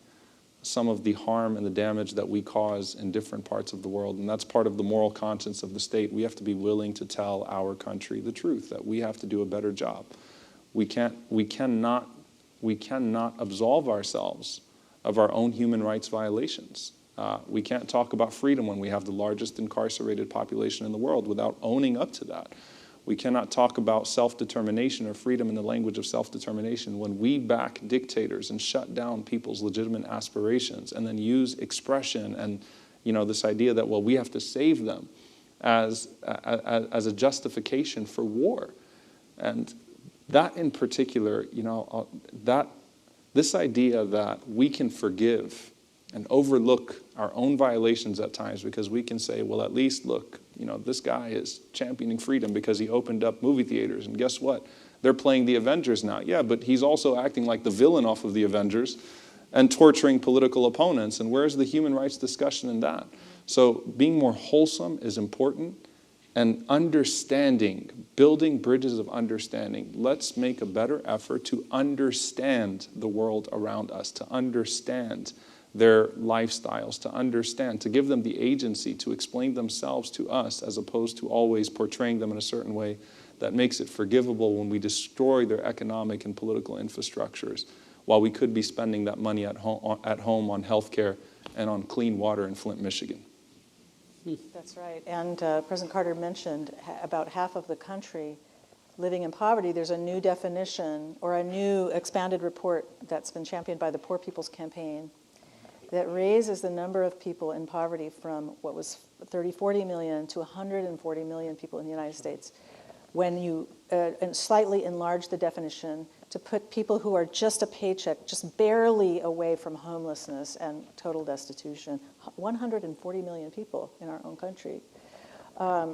some of the harm and the damage that we cause in different parts of the world, and that's part of the moral conscience of the state. We have to be willing to tell our country the truth, that we have to do a better job. We cannot absolve ourselves of our own human rights violations. We can't talk about freedom when we have the largest incarcerated population in the world without owning up to that. We cannot talk about self-determination or freedom in the language of self-determination when we back dictators and shut down people's legitimate aspirations and then use expression and this idea that, well, we have to save them as a justification for war. And that in particular, this idea that we can forgive and overlook our own violations at times because we can say, well, at least look, this guy is championing freedom because he opened up movie theaters, and guess what? They're playing the Avengers now. Yeah, but he's also acting like the villain off of the Avengers and torturing political opponents, and where's the human rights discussion in that? So being more wholesome is important, and understanding, building bridges of understanding. Let's make a better effort to understand the world around us, to understand their lifestyles, to understand, to give them the agency to explain themselves to us as opposed to always portraying them in a certain way that makes it forgivable when we destroy their economic and political infrastructures, while we could be spending that money at home on healthcare and on clean water in Flint, Michigan. That's right. And President Carter mentioned about half of the country living in poverty. There's a new definition or a new expanded report that's been championed by the Poor People's Campaign that raises the number of people in poverty from what was 40 million to 140 million people in the United States. When you slightly enlarge the definition to put people who are just a paycheck, just barely away from homelessness and total destitution, 140 million people in our own country.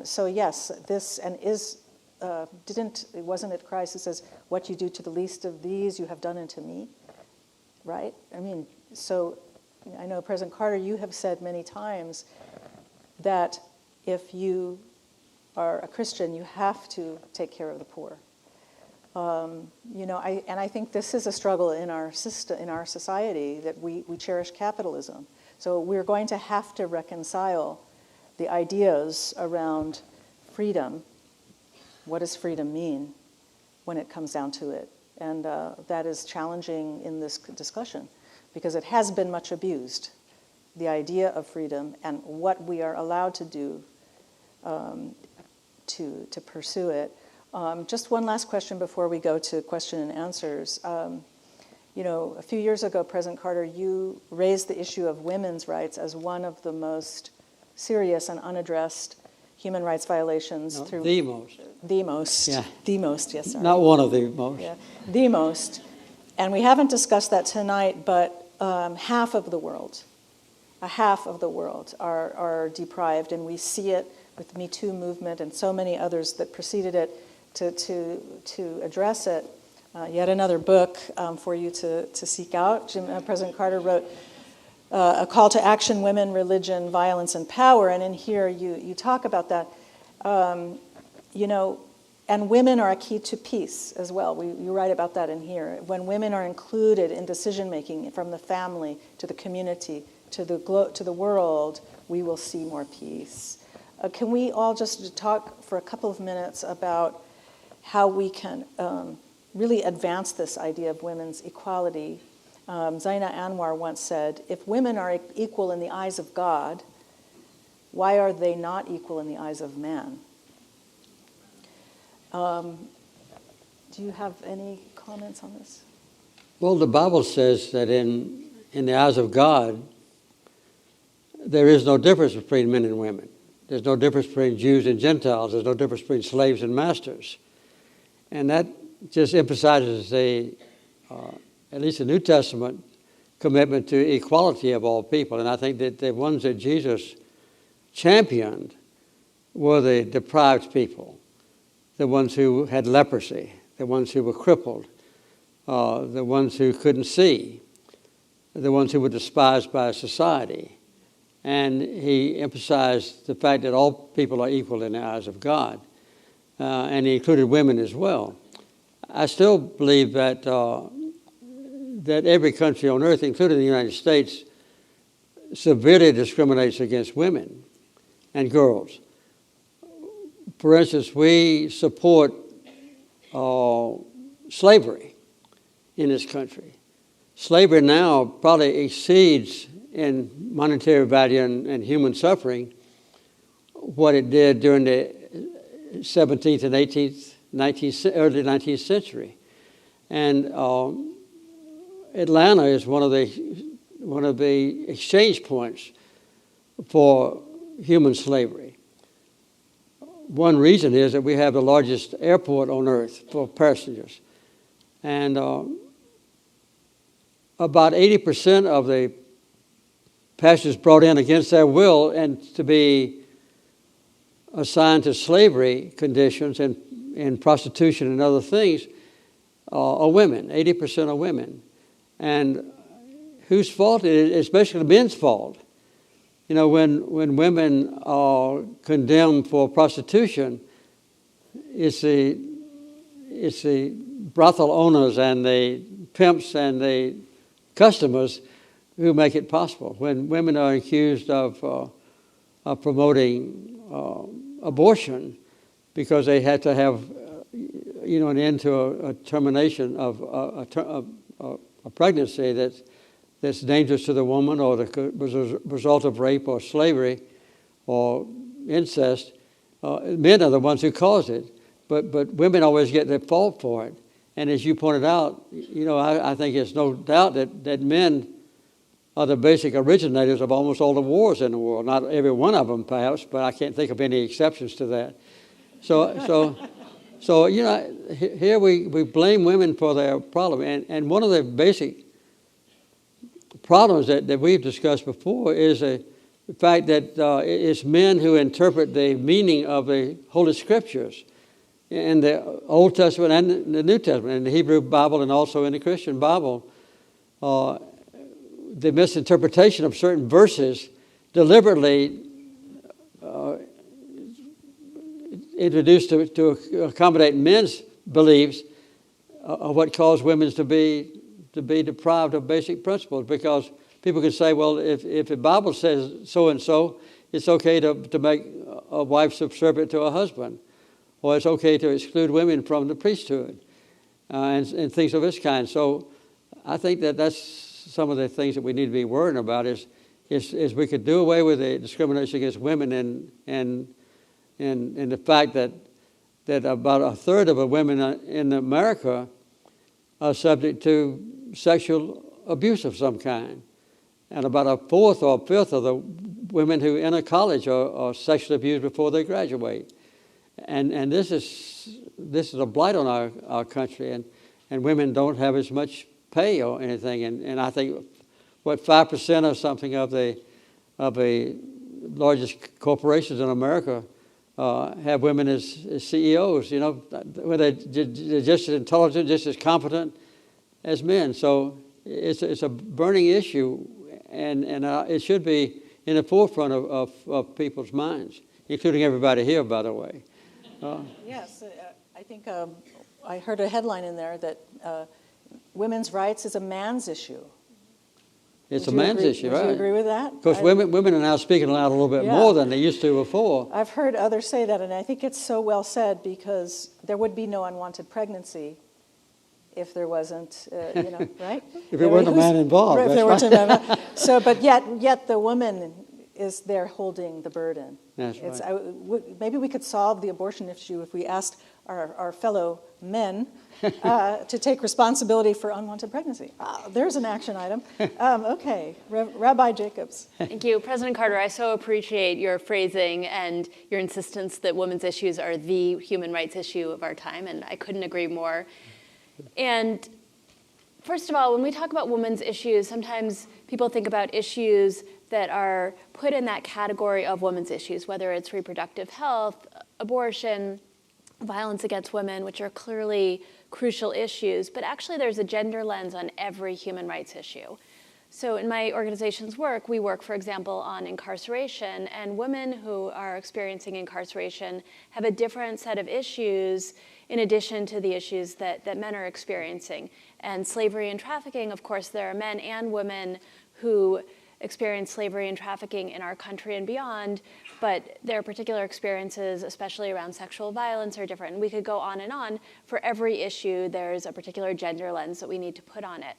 So yes, this and is wasn't it Christ who says, "What you do to the least of these, you have done unto me," right? I mean, so I know President Carter, you have said many times that if you are a Christian, you have to take care of the poor. I think this is a struggle in our system, in our society, that we cherish capitalism. So we're going to have to reconcile the ideas around freedom. What does freedom mean when it comes down to it? And that is challenging in this discussion because it has been much abused, the idea of freedom and what we are allowed to do to pursue it. Just one last question before we go to question and answers. A few years ago, President Carter, you raised the issue of women's rights as one of the most serious and unaddressed human rights violations. The most. The most. Yeah. The most, yes, sorry. Not one of the most. Yeah, the most. And we haven't discussed that tonight, but half of the world are deprived, and we see it with the Me Too movement and so many others that preceded it to address it. Yet another book for you to seek out. President Carter wrote A Call to Action, Women, Religion, Violence, and Power, and in here you talk about that. And women are a key to peace as well. You write about that in here. When women are included in decision-making from the family to the community to the world, we will see more peace. Can we all just talk for a couple of minutes about how we can really advance this idea of women's equality? Zaina Anwar once said, if women are equal in the eyes of God, why are they not equal in the eyes of man? Do you have any comments on this? Well, the Bible says that in the eyes of God, there is no difference between men and women. There's no difference between Jews and Gentiles. There's no difference between slaves and masters. And that just emphasizes at least the New Testament commitment to equality of all people. And I think that the ones that Jesus championed were the deprived people, the ones who had leprosy, the ones who were crippled, the ones who couldn't see, the ones who were despised by society. And he emphasized the fact that all people are equal in the eyes of God. And he included women as well. I still believe that that every country on earth, including the United States, severely discriminates against women and girls. For instance, we support slavery in this country. Slavery now probably exceeds in monetary value and human suffering what it did during the 17th and 18th, early 19th century. And Atlanta is one of the exchange points for human slavery. One reason is that we have the largest airport on earth for passengers. And about 80% of the passengers brought in against their will and to be assigned to slavery conditions and prostitution and other things are women. 80% are women. And whose fault it is? Especially the men's fault. You know, when women are condemned for prostitution, it's the brothel owners and the pimps and the customers who make it possible. When women are accused of promoting abortion because they had to have an end to a termination of a pregnancy that's dangerous to the woman, or was a result of rape or slavery or incest. Men are the ones who cause it, but women always get the fault for it. And as you pointed out, I think there's no doubt that men are the basic originators of almost all the wars in the world. Not every one of them, perhaps, but I can't think of any exceptions to that. So here we blame women for their problem. And one of the basic problems that we've discussed before is the fact that it's men who interpret the meaning of the Holy Scriptures in the Old Testament and the New Testament, in the Hebrew Bible and also in the Christian Bible. The misinterpretation of certain verses deliberately introduced to accommodate men's beliefs of what caused women to be deprived of basic principles, because people can say, well, if the Bible says so and so, it's okay to make a wife subservient to a husband, or it's okay to exclude women from the priesthood, and things of this kind. So I think that's some of the things that we need to be worrying about is we could do away with the discrimination against women and the fact that about a third of the women in America are subject to sexual abuse of some kind. And about a fourth or fifth of the women who enter college are sexually abused before they graduate. And this is a blight on our country, and women don't have as much pay or anything. And I think 5% or something of the largest corporations in America have women as CEOs, where they're just as intelligent, just as competent as men. So it's a burning issue, and it should be in the forefront of people's minds, including everybody here, by the way. Yes, I think I heard a headline in there that women's rights is a man's issue. It's a man's issue, right? Would you agree with that? Of course, women are now speaking aloud a little bit more than they used to before. I've heard others say that, and I think it's so well said, because there would be no unwanted pregnancy if there wasn't, right? If there weren't a man involved. If there weren't a man involved. So, but yet the woman is there holding the burden. That's right. Maybe we could solve the abortion issue if we asked our fellow men to take responsibility for unwanted pregnancy. There's an action item. Okay, Rabbi Jacobs. Thank you. President Carter, I so appreciate your phrasing and your insistence that women's issues are the human rights issue of our time, and I couldn't agree more. And first of all, when we talk about women's issues, sometimes people think about issues that are put in that category of women's issues, whether it's reproductive health, abortion, violence against women, which are clearly crucial issues, but actually there's a gender lens on every human rights issue. So in my organization's work, we work, for example, on incarceration, and women who are experiencing incarceration have a different set of issues in addition to the issues that men are experiencing. And slavery and trafficking, of course, there are men and women who experience slavery and trafficking in our country and beyond, but their particular experiences, especially around sexual violence, are different. And we could go on and on. For every issue, there's a particular gender lens that we need to put on it.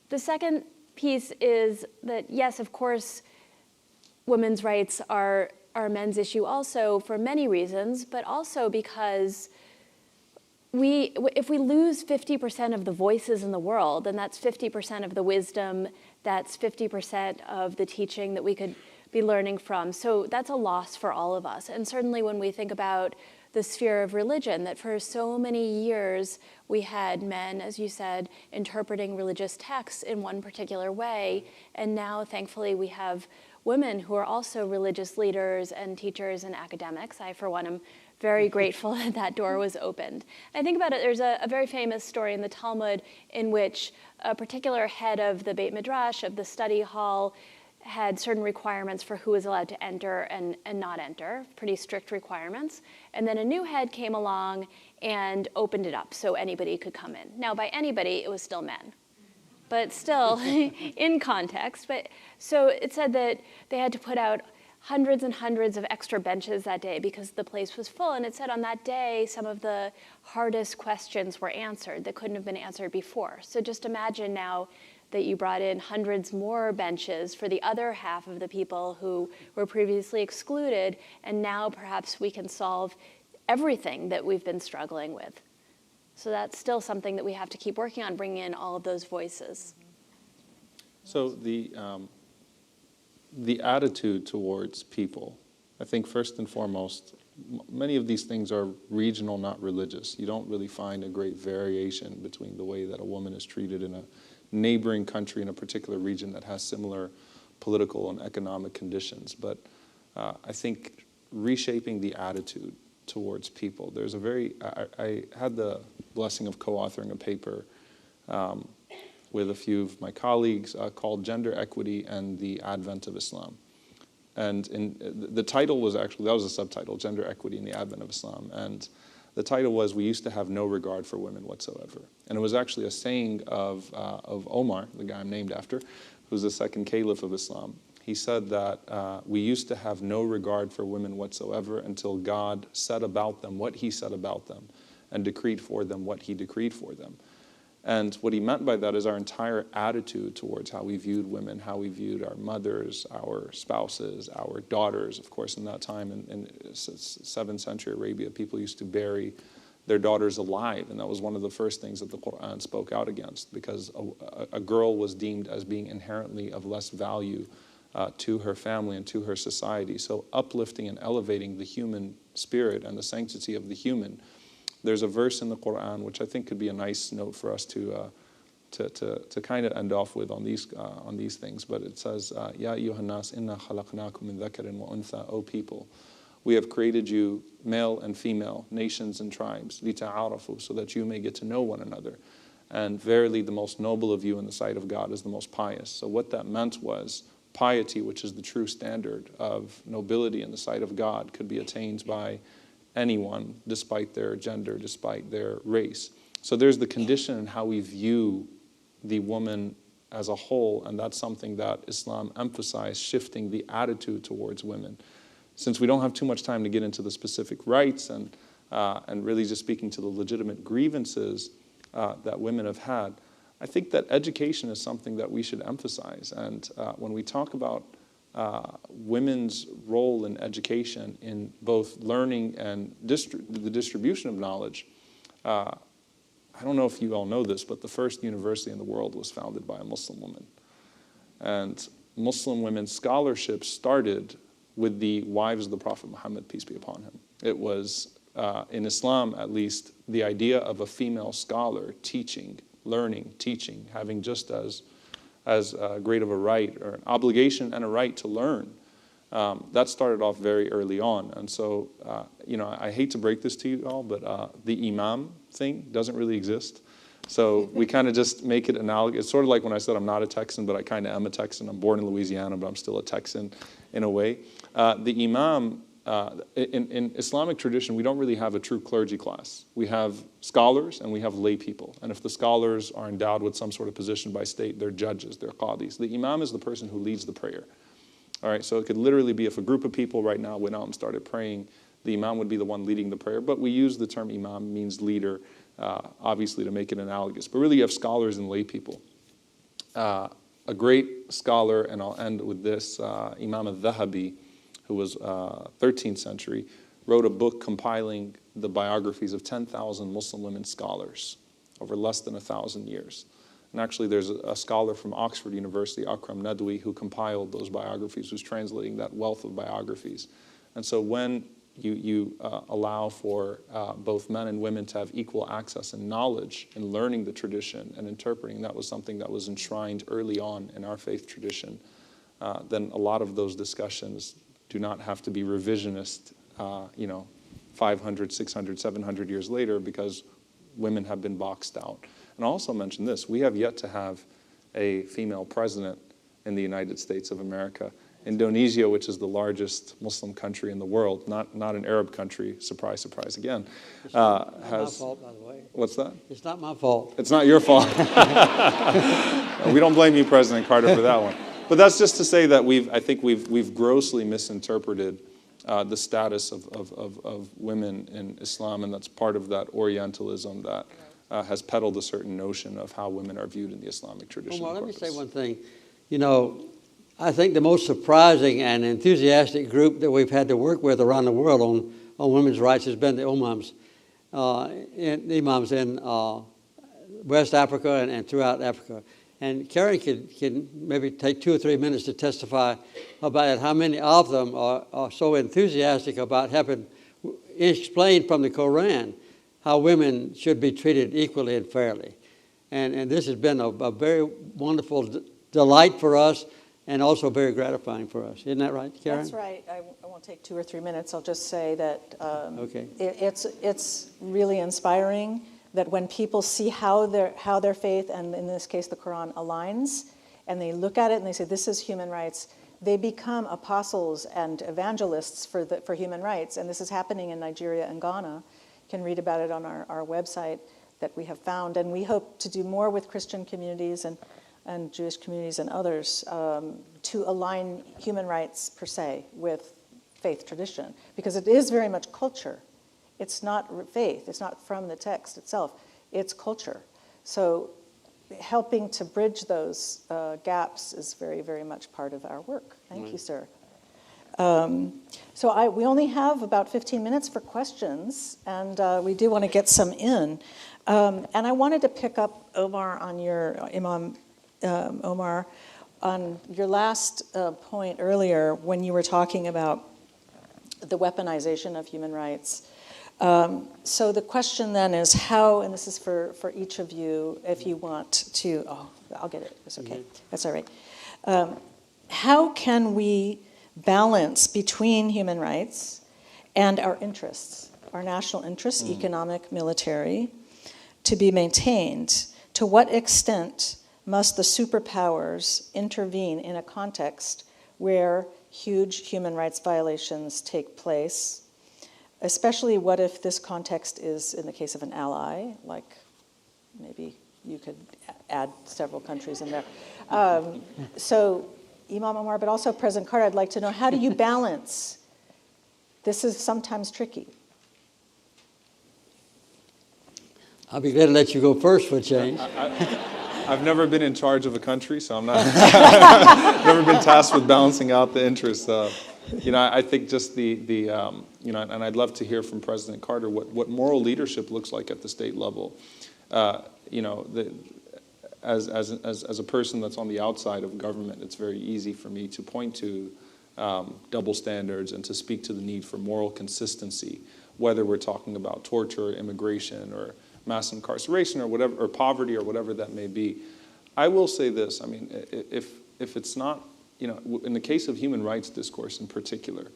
The second piece is that, yes, of course, women's rights are men's issue also for many reasons, but also because if we lose 50% of the voices in the world, then that's 50% of the wisdom, that's 50% of the teaching that we could be learning from. So that's a loss for all of us. And certainly when we think about the sphere of religion, that for so many years we had men, as you said, interpreting religious texts in one particular way, and now thankfully we have women who are also religious leaders and teachers and academics. I, for one, am very grateful that that door was opened. I think about it, there's a very famous story in the Talmud in which a particular head of the Beit Midrash, of the study hall, had certain requirements for who was allowed to enter and not enter, pretty strict requirements. And then a new head came along and opened it up so anybody could come in. Now, by anybody, it was still men, but still in context. But so it said that they had to put out hundreds and hundreds of extra benches that day because the place was full. And it said on that day, some of the hardest questions were answered that couldn't have been answered before. So just imagine now that you brought in hundreds more benches for the other half of the people who were previously excluded, and now perhaps we can solve everything that we've been struggling with. So that's still something that we have to keep working on, bringing in all of those voices. So the attitude towards people, I think first and foremost, many of these things are regional, not religious. You don't really find a great variation between the way that a woman is treated in a neighboring country in a particular region that has similar political and economic conditions. But I think reshaping the attitude towards people. There's a very, I had the blessing of co-authoring a paper with a few of my colleagues called Gender Equity and the Advent of Islam. And the title was actually, that was a subtitle, Gender Equity and the Advent of Islam. And the title was, We Used to Have No Regard for Women Whatsoever. And it was actually a saying of Omar, the guy I'm named after, who's the second caliph of Islam. He said that we used to have no regard for women whatsoever until God said about them what he said about them and decreed for them what he decreed for them. And what he meant by that is our entire attitude towards how we viewed women, how we viewed our mothers, our spouses, our daughters. Of course, in that time, in 7th century Arabia, people used to bury their daughters alive. And that was one of the first things that the Quran spoke out against, because a girl was deemed as being inherently of less value to her family and to her society. So uplifting and elevating the human spirit and the sanctity of the human. There's a verse in the Quran which I think could be a nice note for us to kind of end off with on these things. But it says, Ya ayyuhan nas inna khalaqnakum min dhakarin wa untha, O people, we have created you male and female, nations and tribes, lita'arafu, so that you may get to know one another. And verily the most noble of you in the sight of God is the most pious. So what that meant was piety, which is the true standard of nobility in the sight of God, could be attained by anyone, despite their gender, despite their race. So there's the condition in how we view the woman as a whole, and that's something that Islam emphasized, shifting the attitude towards women. Since we don't have too much time to get into the specific rights and really just speaking to the legitimate grievances that women have had, I think that education is something that we should emphasize. And when we talk about women's role in education, in both learning and the distribution of knowledge, I don't know if you all know this, but the first university in the world was founded by a Muslim woman. And Muslim women's scholarship started with the wives of the Prophet Muhammad, peace be upon him. It was, in Islam at least, the idea of a female scholar teaching, learning, teaching, having just as great of a right or an obligation and a right to learn. That started off very early on. And so, I hate to break this to you all, but the imam thing doesn't really exist. So we kind of just make it analogous. It's sort of like when I said I'm not a Texan, but I kind of am a Texan. I'm born in Louisiana, but I'm still a Texan in a way. The imam, in Islamic tradition, we don't really have a true clergy class. We have scholars and we have lay people. And if the scholars are endowed with some sort of position by state, they're judges, they're qadis. The imam is the person who leads the prayer. All right, so it could literally be if a group of people right now went out and started praying, the imam would be the one leading the prayer. But we use the term imam, means leader, obviously to make it analogous. But really you have scholars and lay people. A great scholar, and I'll end with this, Imam al-Dhahabi, who was 13th century, wrote a book compiling the biographies of 10,000 Muslim women scholars over less than 1,000 years. And actually there's a scholar from Oxford University, Akram Nadwi, who compiled those biographies, who's translating that wealth of biographies. And so when you allow for both men and women to have equal access and knowledge in learning the tradition and interpreting, that was something that was enshrined early on in our faith tradition, then a lot of those discussions do not have to be revisionist, 500, 600, 700 years later, because women have been boxed out. And I'll also mention this, we have yet to have a female president in the United States of America. Indonesia, which is the largest Muslim country in the world, not an Arab country, surprise, surprise again, it's not my fault, by the way. What's that? It's not my fault. It's not your fault. We don't blame you, President Carter, for that one. But that's just to say that I think we've grossly misinterpreted the status of women in Islam, and that's part of that Orientalism that has peddled a certain notion of how women are viewed in the Islamic tradition. Well, let me say one thing. You know, I think the most surprising and enthusiastic group that we've had to work with around the world on women's rights has been the imams in West Africa and throughout Africa. And Karin can maybe take 2 or 3 minutes to testify about it, how many of them are so enthusiastic about having explained from the Quran how women should be treated equally and fairly. And this has been a very wonderful delight for us and also very gratifying for us. Isn't that right, Karin? That's right. I won't take 2 or 3 minutes. I'll just say that okay. It's really inspiring that when people see how their faith, and in this case the Quran, aligns, and they look at it and they say, this is human rights, they become apostles and evangelists for human rights. And this is happening in Nigeria and Ghana. You can read about it on our website that we have found. And we hope to do more with Christian communities and Jewish communities and others to align human rights per se with faith tradition, because it is very much culture. It's not faith. It's not from the text itself. It's culture. So helping to bridge those gaps is very, very much part of our work. Thank you, sir. We only have about 15 minutes for questions, and we do want to get some in. And I wanted to pick up, Omar, on your Imam Omar, on your last point earlier when you were talking about the weaponization of human rights. So the question then is how, and this is for each of you, if you want to, I'll get it, it's okay, that's all right. How can we balance between human rights and our interests, our national interests, economic, military, to be maintained? To what extent must the superpowers intervene in a context where huge human rights violations take place? Especially what if this context is in the case of an ally, like maybe you could add several countries in there. So Imam Omar, but also President Carter, I'd like to know, how do you balance? This is sometimes tricky. I'll be glad to let you go first for a change. I've never been in charge of a country, so I'm not, never been tasked with balancing out the interests. I think just and I'd love to hear from President Carter what moral leadership looks like at the state level. As a person that's on the outside of government, it's very easy for me to point to double standards and to speak to the need for moral consistency, whether we're talking about torture, immigration, or mass incarceration, or whatever, or poverty, or whatever that may be. I will say this: I mean, if it's not, in the case of human rights discourse in particular,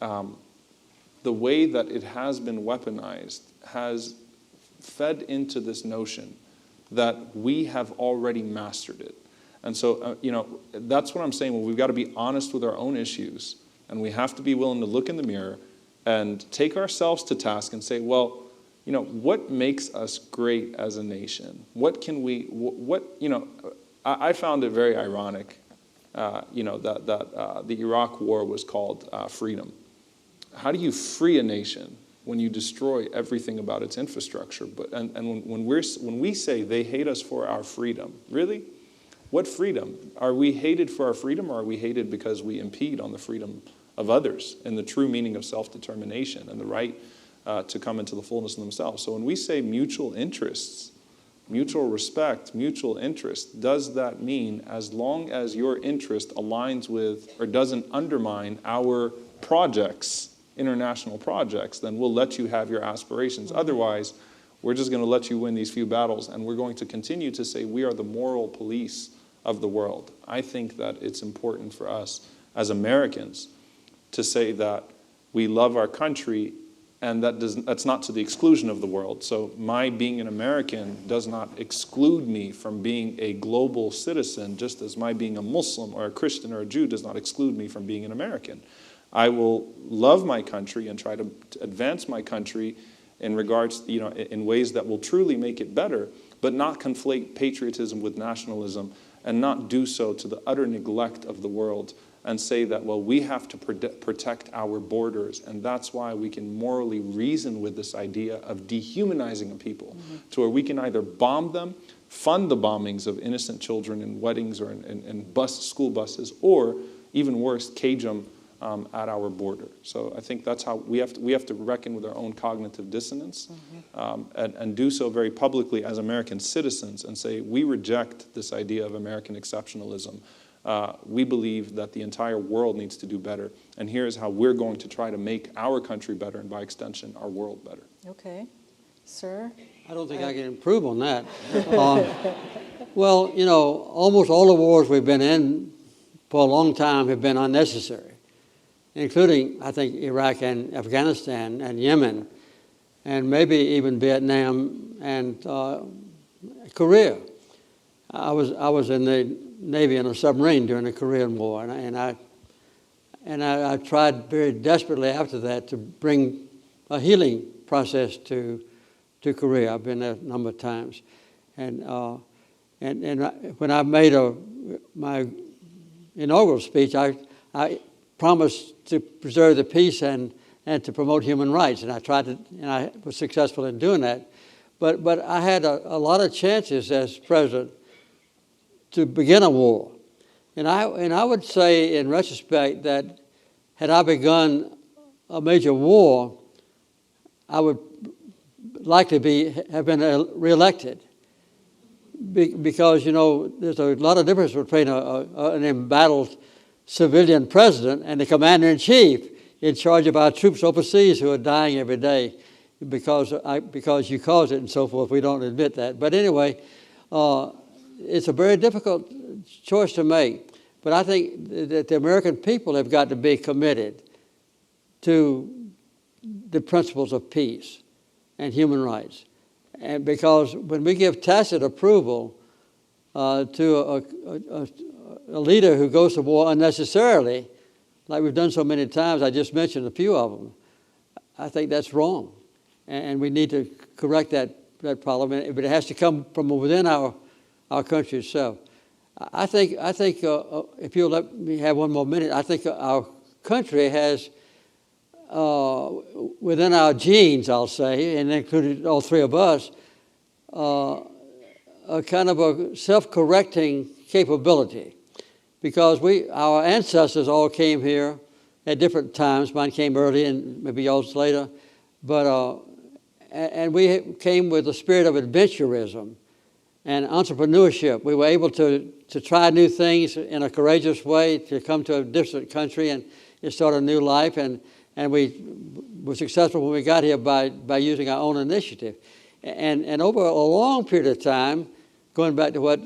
the way that it has been weaponized has fed into this notion that we have already mastered it. And so, that's what I'm saying. Well, we've got to be honest with our own issues, and we have to be willing to look in the mirror and take ourselves to task and say, well, what makes us great as a nation? What can we, I found it very ironic, that the Iraq War was called freedom. How do you free a nation when you destroy everything about its infrastructure? When we say they hate us for our freedom, really? What freedom? Are we hated for our freedom, or are we hated because we impede on the freedom of others in the true meaning of self-determination and the right to come into the fullness of themselves? So when we say mutual interests, mutual respect, mutual interest, does that mean as long as your interest aligns with or doesn't undermine our projects, international projects, then we'll let you have your aspirations. Otherwise, we're just going to let you win these few battles, and we're going to continue to say we are the moral police of the world. I think that it's important for us as Americans to say that we love our country, and that's not to the exclusion of the world. So my being an American does not exclude me from being a global citizen, just as my being a Muslim or a Christian or a Jew does not exclude me from being an American. I will love my country and try to advance my country in regards, in ways that will truly make it better, but not conflate patriotism with nationalism and not do so to the utter neglect of the world and say that, well, we have to protect our borders, and that's why we can morally reason with this idea of dehumanizing a people, to where we can either bomb them, fund the bombings of innocent children in weddings or in school buses, or even worse, cage them at our border. So I think that's how we have to reckon with our own cognitive dissonance, and do so very publicly as American citizens and say, we reject this idea of American exceptionalism. We believe that the entire world needs to do better, and here's how we're going to try to make our country better, and by extension, our world better. Okay. Sir? I don't think I can improve on that. Well, almost all the wars we've been in for a long time have been unnecessary, including, I think, Iraq and Afghanistan and Yemen, and maybe even Vietnam and Korea. I was in the Navy in a submarine during the Korean War, and I tried very desperately after that to bring a healing process to Korea. I've been there a number of times, and when I made my inaugural speech, I promised to preserve the peace and to promote human rights, and I tried to, and I was successful in doing that. But I had a lot of chances as president to begin a war, and I would say in retrospect that had I begun a major war, I would likely have been reelected, because there's a lot of difference between an embattled civilian president and the commander-in-chief in charge of our troops overseas who are dying every day because you caused it and so forth. We don't admit that, but anyway, it's a very difficult choice to make. But I think that the American people have got to be committed to the principles of peace and human rights. And because when we give tacit approval to a leader who goes to war unnecessarily, like we've done so many times, I just mentioned a few of them, I think that's wrong. And we need to correct that problem, but it has to come from within our country itself. I think if you'll let me have one more minute, I think our country has within our genes, I'll say, and including all three of us, a kind of a self-correcting capability, because our ancestors all came here at different times. Mine came early and maybe yours later, but and we came with a spirit of adventurism and entrepreneurship. We were able to try new things in a courageous way, to come to a different country and start a new life, and we were successful when we got here by using our own initiative. And over a long period of time, going back to what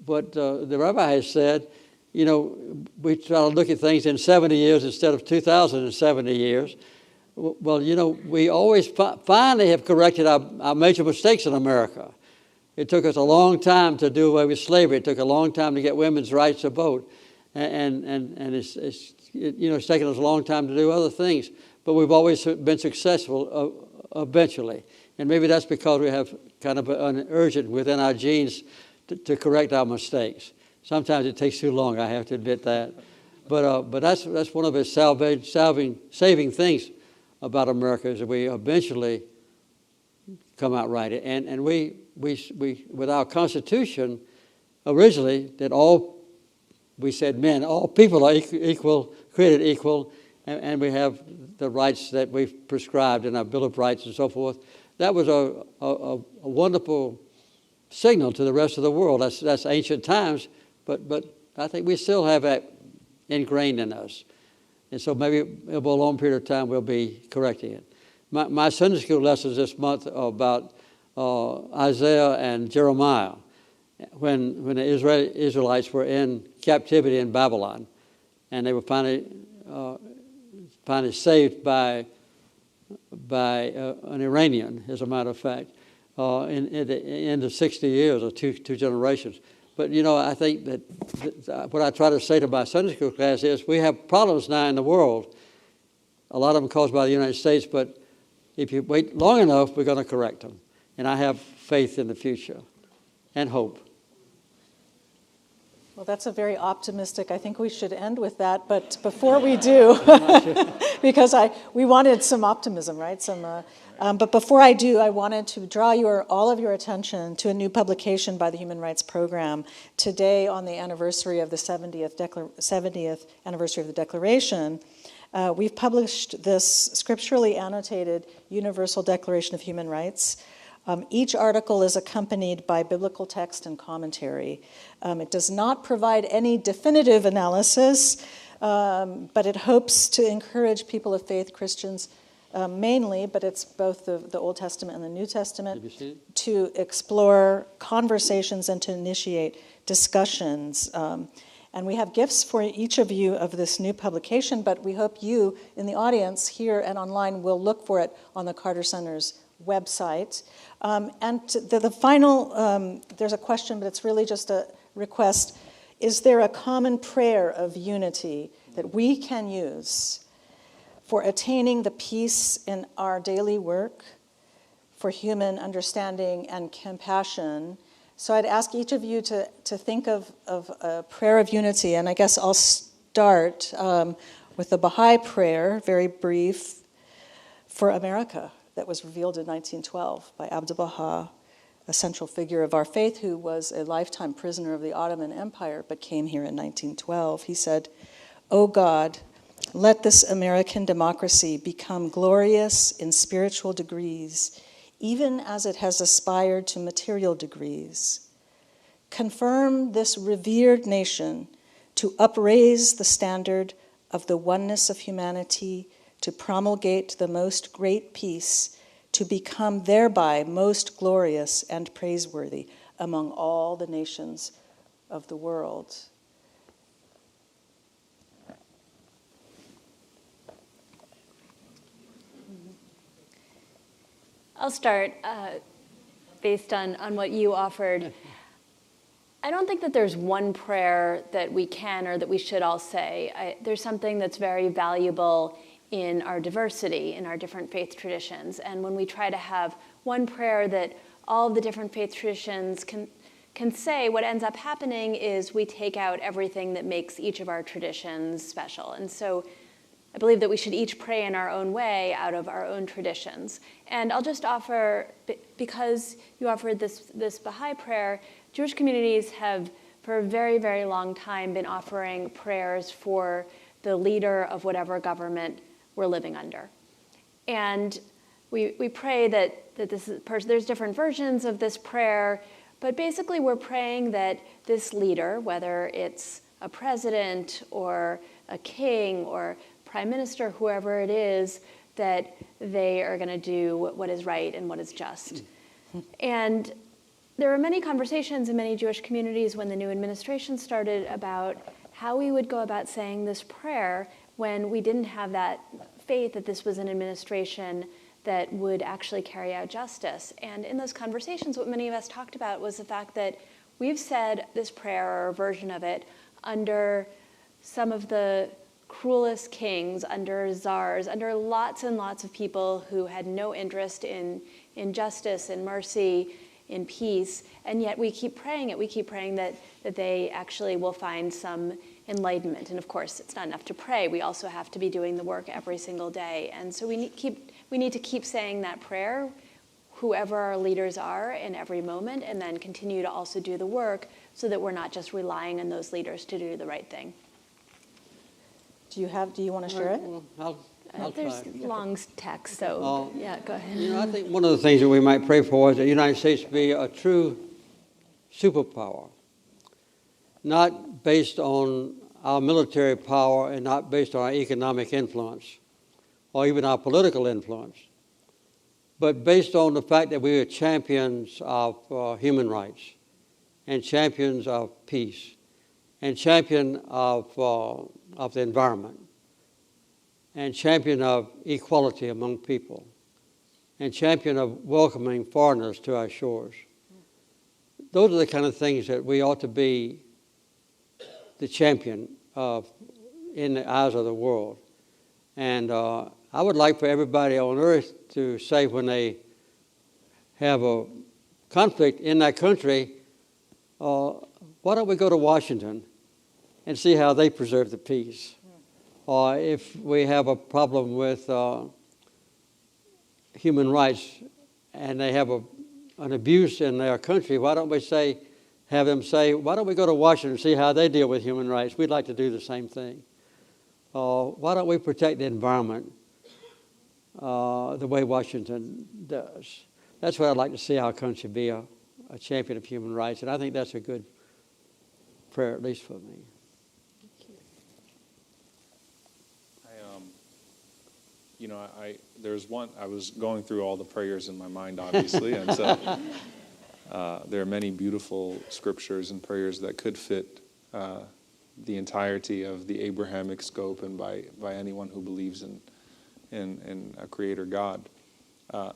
the Rabbi has said, we try to look at things in 70 years instead of 2,070 years. Well, we always finally have corrected our major mistakes in America. It took us a long time to do away with slavery. It took a long time to get women's rights to vote, and it's taken us a long time to do other things. But we've always been successful eventually, and maybe that's because we have kind of an urgent within our genes to correct our mistakes. Sometimes it takes too long, I have to admit that, but that's one of the saving things about America, is that we eventually come out right. And we with our Constitution originally, that we said all people are equal, created equal, and we have the rights that we've prescribed in our Bill of Rights and so forth. That was a wonderful signal to the rest of the world. That's ancient times, but I think we still have that ingrained in us. And so maybe over a long period of time we'll be correcting it. My Sunday school lessons this month are about Isaiah and Jeremiah, when the Israelites were in captivity in Babylon, and they were finally saved by an Iranian, as a matter of fact, in the end of 60 years, or two generations. But I think that what I try to say to my Sunday school class is, we have problems now in the world, a lot of them caused by the United States, but if you wait long enough, we're going to correct them. And I have faith in the future and hope. Well, that's a very optimistic. I think we should end with that. But before we do, because we wanted some optimism, right? But before I do, I wanted to draw all of your attention to a new publication by the Human Rights Program today on the anniversary of the 70th anniversary of the Declaration. We've published this scripturally annotated Universal Declaration of Human Rights. Each article is accompanied by biblical text and commentary. It does not provide any definitive analysis, but it hopes to encourage people of faith, Christians mainly, but it's both the Old Testament and the New Testament, to explore conversations and to initiate discussions. And we have gifts for each of you of this new publication, but we hope you in the audience here and online will look for it on the Carter Center's website. And the final, there's a question, but it's really just a request. Is there a common prayer of unity that we can use for attaining the peace in our daily work, for human understanding and compassion? So I'd ask each of you to think of a prayer of unity, and I guess I'll start with the Baha'i prayer, very brief, for America, that was revealed in 1912 by Abdu'l-Baha, a central figure of our faith who was a lifetime prisoner of the Ottoman Empire but came here in 1912. He said, "O God, let this American democracy become glorious in spiritual degrees, even as it has aspired to material degrees. Confirm this revered nation to upraise the standard of the oneness of humanity, to promulgate the most great peace, to become thereby most glorious and praiseworthy among all the nations of the world." I'll start based on what you offered. I don't think that there's one prayer that we can or that we should all say. There's something that's very valuable in our diversity, in our different faith traditions. And when we try to have one prayer that all of the different faith traditions can say, what ends up happening is we take out everything that makes each of our traditions special. And so I believe that we should each pray in our own way out of our own traditions. And I'll just offer, because you offered this Baha'i prayer, Jewish communities have for a very, very long time been offering prayers for the leader of whatever government we're living under. And we pray that there's different versions of this prayer, but basically we're praying that this leader, whether it's a president or a king or prime minister, whoever it is, that they are going to do what is right and what is just. And there were many conversations in many Jewish communities when the new administration started about how we would go about saying this prayer when we didn't have that faith that this was an administration that would actually carry out justice. And in those conversations, what many of us talked about was the fact that we've said this prayer, or a version of it, under some of the cruelest kings, under czars, under lots and lots of people who had no interest in justice and mercy, in peace, and yet we keep praying it. We keep praying that they actually will find some enlightenment. And of course, it's not enough to pray. We also have to be doing the work every single day. And so we need to keep saying that prayer, whoever our leaders are in every moment, and then continue to also do the work so that we're not just relying on those leaders to do the right thing. Do you want to share it? I'll there's try. long text, so yeah, go ahead. I think one of the things that we might pray for is the United States to be a true superpower, not based on our military power and not based on our economic influence or even our political influence, but based on the fact that we are champions of human rights and champions of peace and champion of the environment and champion of equality among people and champion of welcoming foreigners to our shores. Those are the kind of things that we ought to be the champion of in the eyes of the world. And I would like for everybody on earth to say when they have a conflict in that country, why don't we go to Washington and see how they preserve the peace? Or if we have a problem with human rights and they have an abuse in their country, why don't we have them say, why don't we go to Washington and see how they deal with human rights? We'd like to do the same thing. Why don't we protect the environment the way Washington does? That's what I'd like to see our country be, a champion of human rights. And I think that's a good prayer, at least for me. There's one, I was going through all the prayers in my mind, obviously, and so there are many beautiful scriptures and prayers that could fit the entirety of the Abrahamic scope and by anyone who believes in a creator God.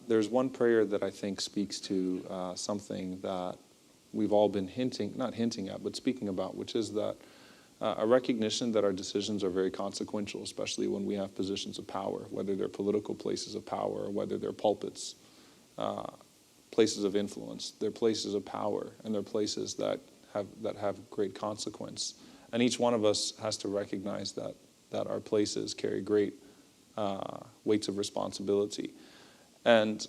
There's one prayer that I think speaks to something that we've all been not hinting at, but speaking about, which is that a recognition that our decisions are very consequential, especially when we have positions of power, whether they're political places of power or whether they're pulpits, places of influence. They're places of power, and they're places that have great consequence. And each one of us has to recognize that our places carry great weights of responsibility. And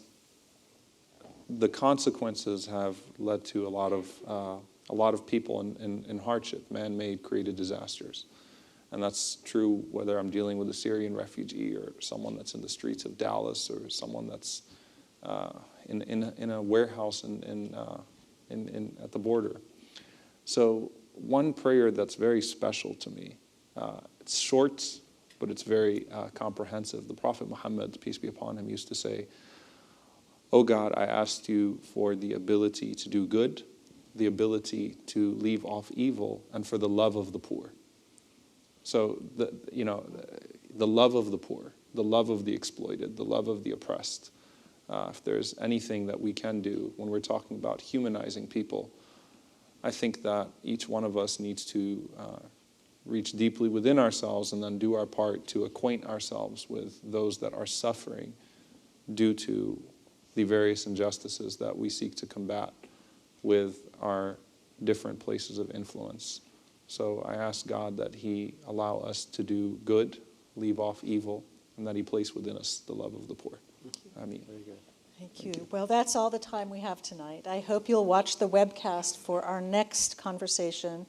the consequences have led to a lot of people in hardship, man-made, created disasters. And that's true whether I'm dealing with a Syrian refugee or someone that's in the streets of Dallas or someone that's in a warehouse at the border. So one prayer that's very special to me, it's short, but it's very comprehensive. The Prophet Muhammad, peace be upon him, used to say, "Oh God, I asked you for the ability to do good, the ability to leave off evil, and for the love of the poor." So, the love of the poor, the love of the exploited, the love of the oppressed. If there's anything that we can do when we're talking about humanizing people, I think that each one of us needs to reach deeply within ourselves and then do our part to acquaint ourselves with those that are suffering due to the various injustices that we seek to combat with our different places of influence. So I ask God that He allow us to do good, leave off evil, and that He place within us the love of the poor. Ameen. Very good. Thank you. Well, that's all the time we have tonight. I hope you'll watch the webcast for our next conversation,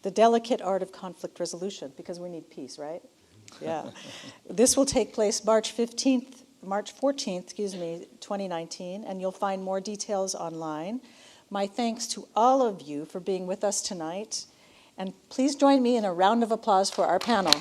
The Delicate Art of Conflict Resolution, because we need peace, right? Yeah. This will take place March 14th, 2019, and you'll find more details online. My thanks to all of you for being with us tonight, and please join me in a round of applause for our panel.